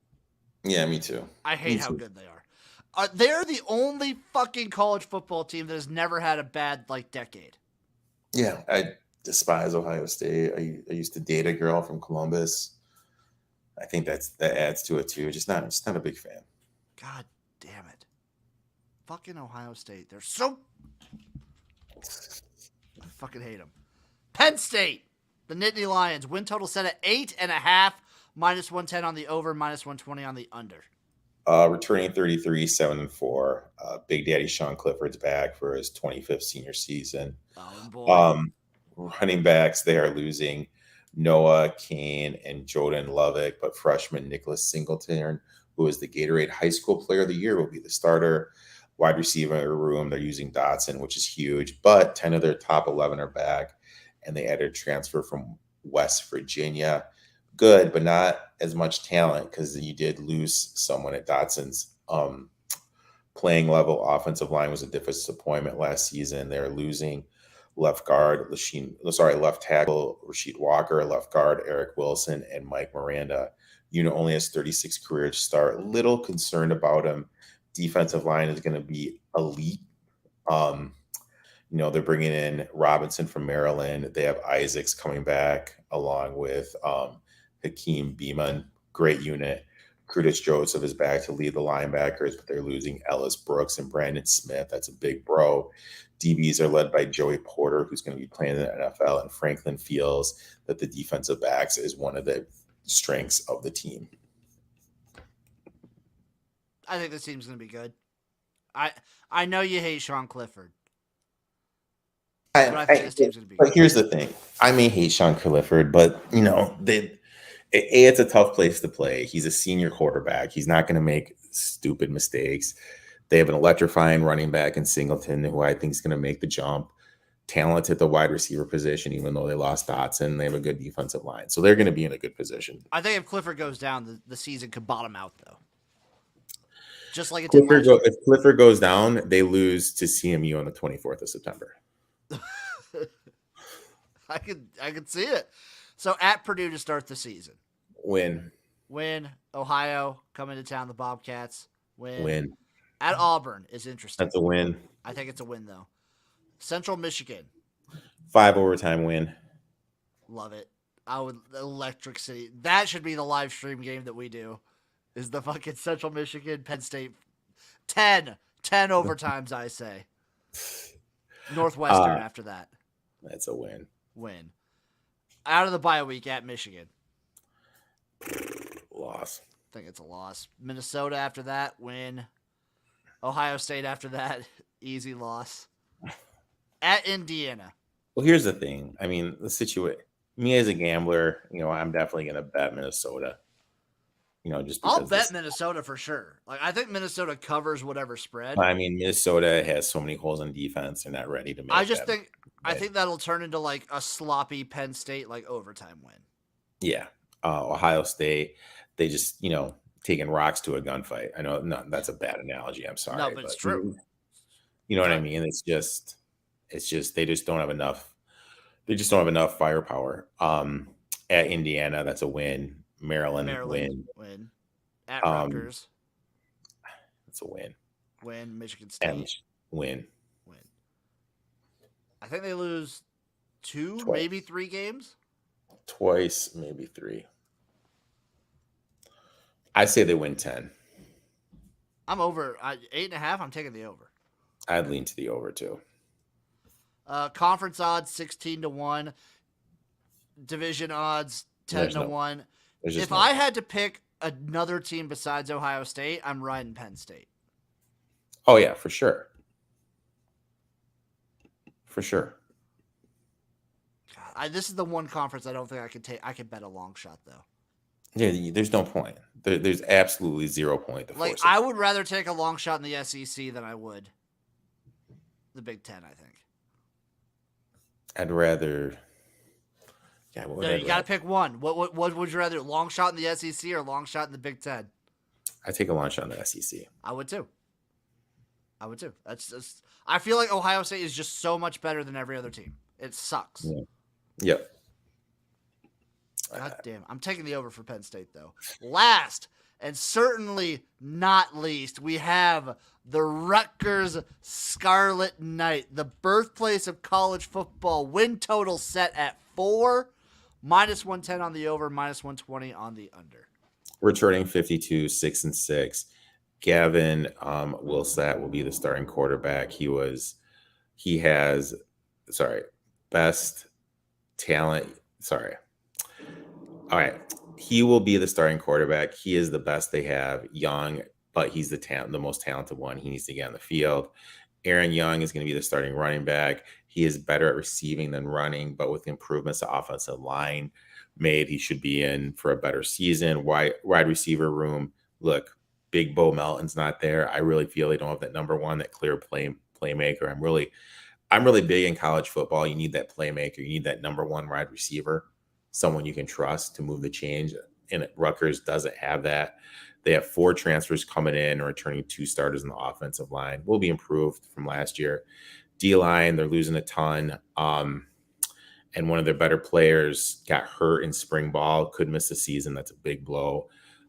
Yeah, me too. I hate Me how too. good they are. They're the only fucking college football team that has never had a bad decade. Yeah, I despise Ohio State. I used to date a girl from Columbus. I think that adds to it too. Just not a big fan. God damn it. Fucking Ohio State. They're so. I fucking hate them. Penn State. The Nittany Lions. Win total set at 8.5. Minus 110 on the over. Minus 120 on the under. Returning 33, 7-4. Big Daddy Sean Clifford's back for his 25th senior season. Oh boy. Running backs, they are losing Noah Kane and Jordan Lovick, but freshman Nicholas Singleton, who is the Gatorade High School Player of the Year, will be the starter. Wide receiver room, they're using Dotson, which is huge, but 10 of their top 11 are back, and they added a transfer from West Virginia. Good, but not as much talent because you did lose someone at Dotson's playing level. Offensive line was a disappointment last season. They're losing left tackle Rasheed Walker, left guard Eric Wilson, and Mike Miranda. Only has 36 career start. Little concerned about him. Defensive line is going to be elite. They're bringing in Robinson from Maryland. They have Isaacs coming back along with Hakeem Beeman. Great unit. Curtis Joseph is back to lead the linebackers, but they're losing Ellis Brooks and Brandon Smith. That's a big bro. DBs are led by Joey Porter, who's going to be playing in the NFL, and Franklin feels that the defensive backs is one of the strengths of the team. I think this team's going to be good. I know you hate Sean Clifford. But I think this team's going to be good. But here's the thing. I may hate Sean Clifford, but, it's a tough place to play. He's a senior quarterback. He's not going to make stupid mistakes. They have an electrifying running back in Singleton, who I think is going to make the jump. Talent at the wide receiver position, even though they lost Dotson. They have a good defensive line. So they're going to be in a good position. I think if Clifford goes down, the season could bottom out, though. Just like it did last year. If Clifford goes down, they lose to CMU on the 24th of September. I could see it. So at Purdue to start the season. Win. Ohio coming to town. The Bobcats win. At Auburn is interesting. That's a win. I think it's a win though. Central Michigan. 5 overtime win. Love it. Electric City. That should be the live stream game that we do. Is the fucking Central Michigan Penn State 10 overtimes, I say. Northwestern after that. That's a win. Out of the bye week at Michigan. Loss. I think it's a loss. Minnesota after that, win. Ohio State after that, easy loss. At Indiana. Well, here's the thing. I mean, the situation. Me as a gambler, I'm definitely going to bet Minnesota. Just because I'll bet Minnesota for sure. I think Minnesota covers whatever spread. I mean, Minnesota has so many holes on defense; they're not ready to make. I think that'll turn into a sloppy Penn State overtime win. Yeah, Ohio State, they just taking rocks to a gunfight. I know, no, that's a bad analogy. I'm sorry, no, but it's true. You know what I mean? It's just they just don't have enough. They just don't have enough firepower. At Indiana, that's a win. Maryland win. At Rutgers, it's a win. Michigan State, win. I think they lose 2, Twice. maybe 3 games. Twice, maybe 3. I say they win 10. I'm over 8.5. I'm taking the over. I'd lean to the over too. Conference odds 16-1. Division odds 10-1. If I had to pick another team besides Ohio State, I'm riding Penn State. Oh yeah, for sure. God, this is the one conference I don't think I could take. I could bet a long shot though. Yeah, there's no point. There's absolutely 0 point. I would rather take a long shot in the SEC than I would the Big Ten. I think. I'd rather. Yeah, you got to pick one. What would you rather? Long shot in the SEC or long shot in the Big Ten? I take a long shot in the SEC. I would too. That's just. I feel like Ohio State is just so much better than every other team. It sucks. Yeah. Yep. God damn. I'm taking the over for Penn State, though. Last, and certainly not least, we have the Rutgers Scarlet Knight, the birthplace of college football. Win total set at 4, minus 110 on the over, minus 120 on the under. Returning 52, 6-6. Gavin Wilsat will be the starting quarterback. Best talent. All right. He will be the starting quarterback. He is the best they have. Young, but he's the most talented one. He needs to get on the field. Aaron Young is going to be the starting running back. He is better at receiving than running, but with the improvements to offensive line made, he should be in for a better season. Wide receiver room. Look, Big Bo Melton's not there. I really feel they don't have that number one, that clear playmaker. I'm really big in college football. You need that playmaker. You need that number one wide receiver, someone you can trust to move the change. And Rutgers doesn't have that. They have 4 transfers coming in or returning 2 starters in the offensive line. Will be improved from last year. D-line, they're losing a ton. And one of their better players got hurt in spring ball, could miss the season. That's a big blow.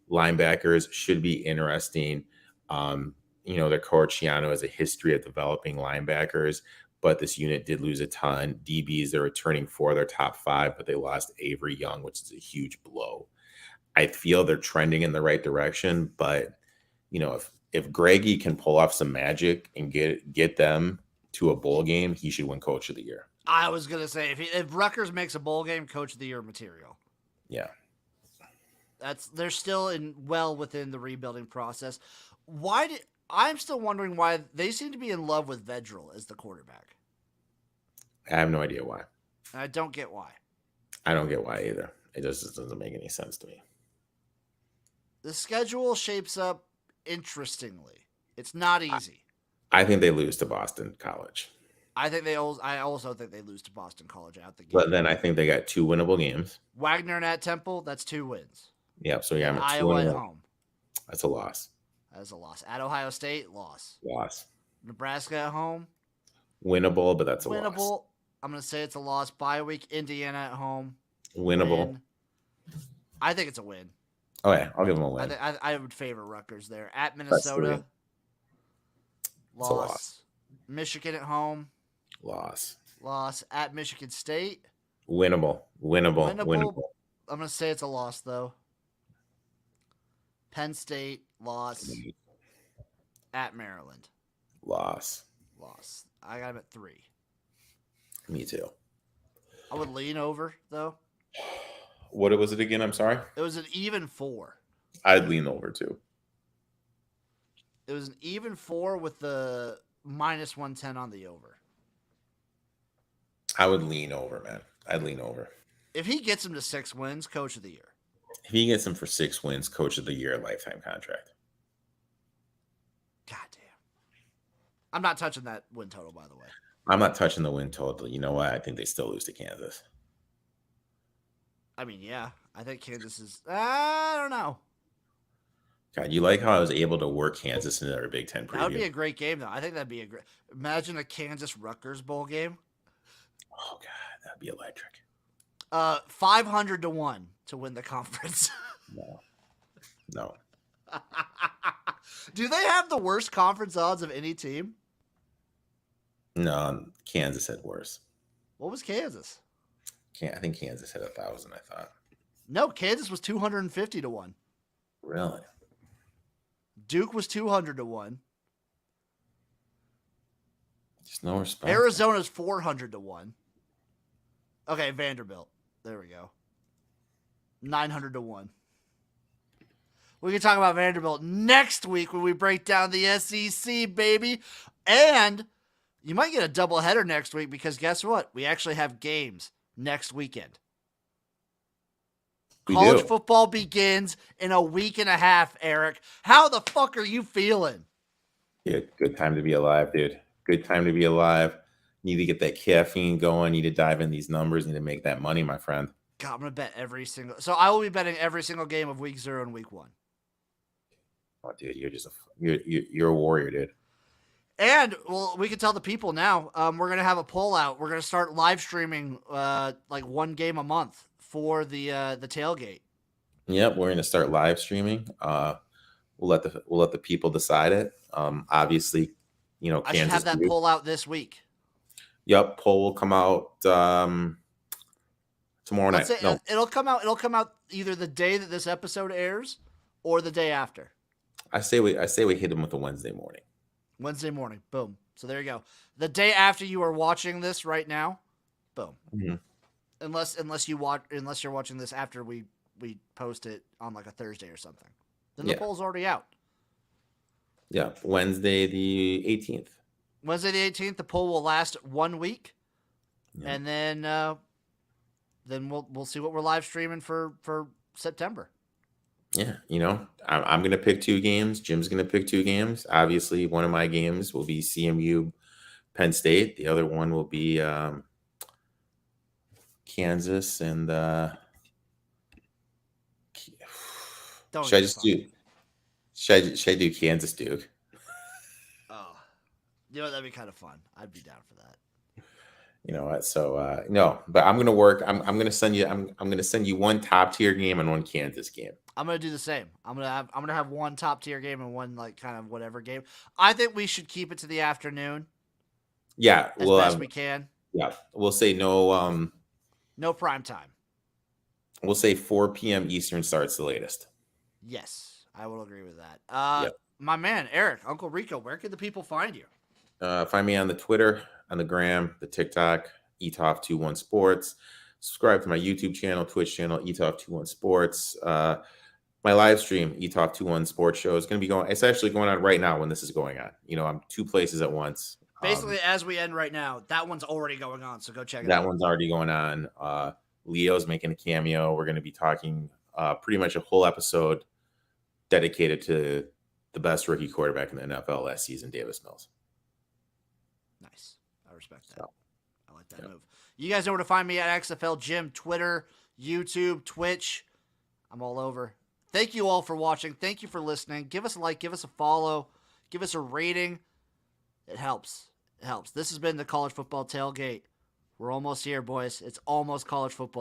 Linebackers should be interesting. Their coach, Chiano, has a history of developing linebackers, but this unit did lose a ton. DBs, they're returning 4 of their top 5, but they lost Avery Young, which is a huge blow. I feel they're trending in the right direction, but if Greggy can pull off some magic and get them to a bowl game, he should win Coach of the Year. I was gonna say if Rutgers makes a bowl game, Coach of the Year material. Yeah, they're still well within the rebuilding process. I'm still wondering why they seem to be in love with Vedral as the quarterback. I have no idea why. I don't get why. I don't get why either. It just doesn't make any sense to me. The schedule shapes up interestingly. It's not easy. I think they lose to Boston College. I also think they lose to Boston College out the gate. But then I think they got 2 winnable games. Wagner and at Temple, that's 2 wins. Yep. So yeah, Iowa at home. That's a loss. That's a loss. At Ohio State, loss. Nebraska at home. Winnable, but that's a loss. Winnable. I'm going to say it's a loss. Bye week, Indiana at home. Winnable. Win. I think it's a win. Okay, I'll give them a win. I would favor Rutgers there. At Minnesota, loss. Michigan at home, loss. At Michigan State, winnable. I'm going to say it's a loss, though. Penn State, loss. At Maryland, loss. I got him at 3. Me too. I would lean over, though. What was it again? I'm sorry. It was an even 4. I'd lean over too. It was an even 4 with the minus 110 on the over. I would lean over, man. I'd lean over. If he gets him to 6 wins, Coach of the Year. If he gets him for 6 wins, Coach of the Year, lifetime contract. God damn. I'm not touching that win total, by the way. I'm not touching the win total. You know what? I think they still lose to Kansas. I mean, yeah. I think Kansas is... I don't know. God, you like how I was able to work Kansas into our Big Ten preview? That would be a great game, though. I think that'd be a great... Imagine a Kansas-Rutgers bowl game. Oh, God. That'd be electric. 500-1 to win the conference. No. Do they have the worst conference odds of any team? No, Kansas had worse. What was Kansas? I think Kansas had 1,000, I thought. No, Kansas was 250-1. Really? Duke was 200-1. Just no respect. Arizona's 400-1. Okay, Vanderbilt. There we go. 900-1. We can talk about Vanderbilt next week when we break down the SEC, baby. And you might get a doubleheader next week because guess what? We actually have games next weekend. College football begins in a week and a half, Eric. How the fuck are you feeling? Yeah, good time to be alive, dude. Good time to be alive. Need to get that caffeine going. Need to dive in these numbers. Need to make that money, my friend. God, I'm going to bet every single... So I will be betting every single game of week 0 and week 1. Oh, dude, you're a warrior, dude. And, well, we can tell the people now, we're going to have a poll out. We're going to start live streaming like one game a month for the tailgate. Yep, we're gonna start live streaming. We'll let the people decide it. Obviously, I should have Kansas that Duke. poll out this week. Yep, poll will come out tomorrow Let's night. say No, it'll come out. It'll come out either the day that this episode airs or the day after. I say we hit them with a Wednesday morning. Wednesday morning. Boom. So there you go. The day after you are watching this right now. Boom. Mm-hmm. Unless you're watching this after we post it on like a Thursday or something. Then the Yeah. poll's already out. Yeah, Wednesday the 18th. Wednesday the 18th. The poll will last 1 week, Yeah. and then we'll see what we're live streaming for September. Yeah, I'm going to pick 2 games. Jim's going to pick 2 games. Obviously, one of my games will be CMU Penn State. The other one will be Kansas and should I do Kansas Duke? Oh, that'd be kind of fun. I'd be down for that. You know what? So no, but I'm gonna work. I'm gonna send you one top tier game and one Kansas game. I'm gonna do the same. I'm gonna have one top tier game and one like kind of whatever game. I think we should keep it to the afternoon. Yeah, as best we can. Yeah, we'll say no prime time. We'll say 4 p.m. Eastern starts the latest. Yes, I will agree with that. Yep. My man Eric, Uncle Rico, where can the people find you? Find me on the Twitter, on the Gram, the TikTok, ETOF21 Sports. Subscribe to my YouTube channel, Twitch channel, ETOF21 Sports. My live stream, ETOF21 Sports Show, is going to be going. It's actually going on right now when this is going on. I'm 2 places at once. Basically, as we end right now, that one's already going on. So go check it out. That one's already going on. Leo's making a cameo. We're going to be talking pretty much a whole episode dedicated to the best rookie quarterback in the NFL last season, Davis Mills. Nice. I respect that. I like that move. You guys know where to find me at XFL Jim, Twitter, YouTube, Twitch. I'm all over. Thank you all for watching. Thank you for listening. Give us a like. Give us a follow. Give us a rating. It helps. It helps. This has been the College Football Tailgate. We're almost here, boys. It's almost college football.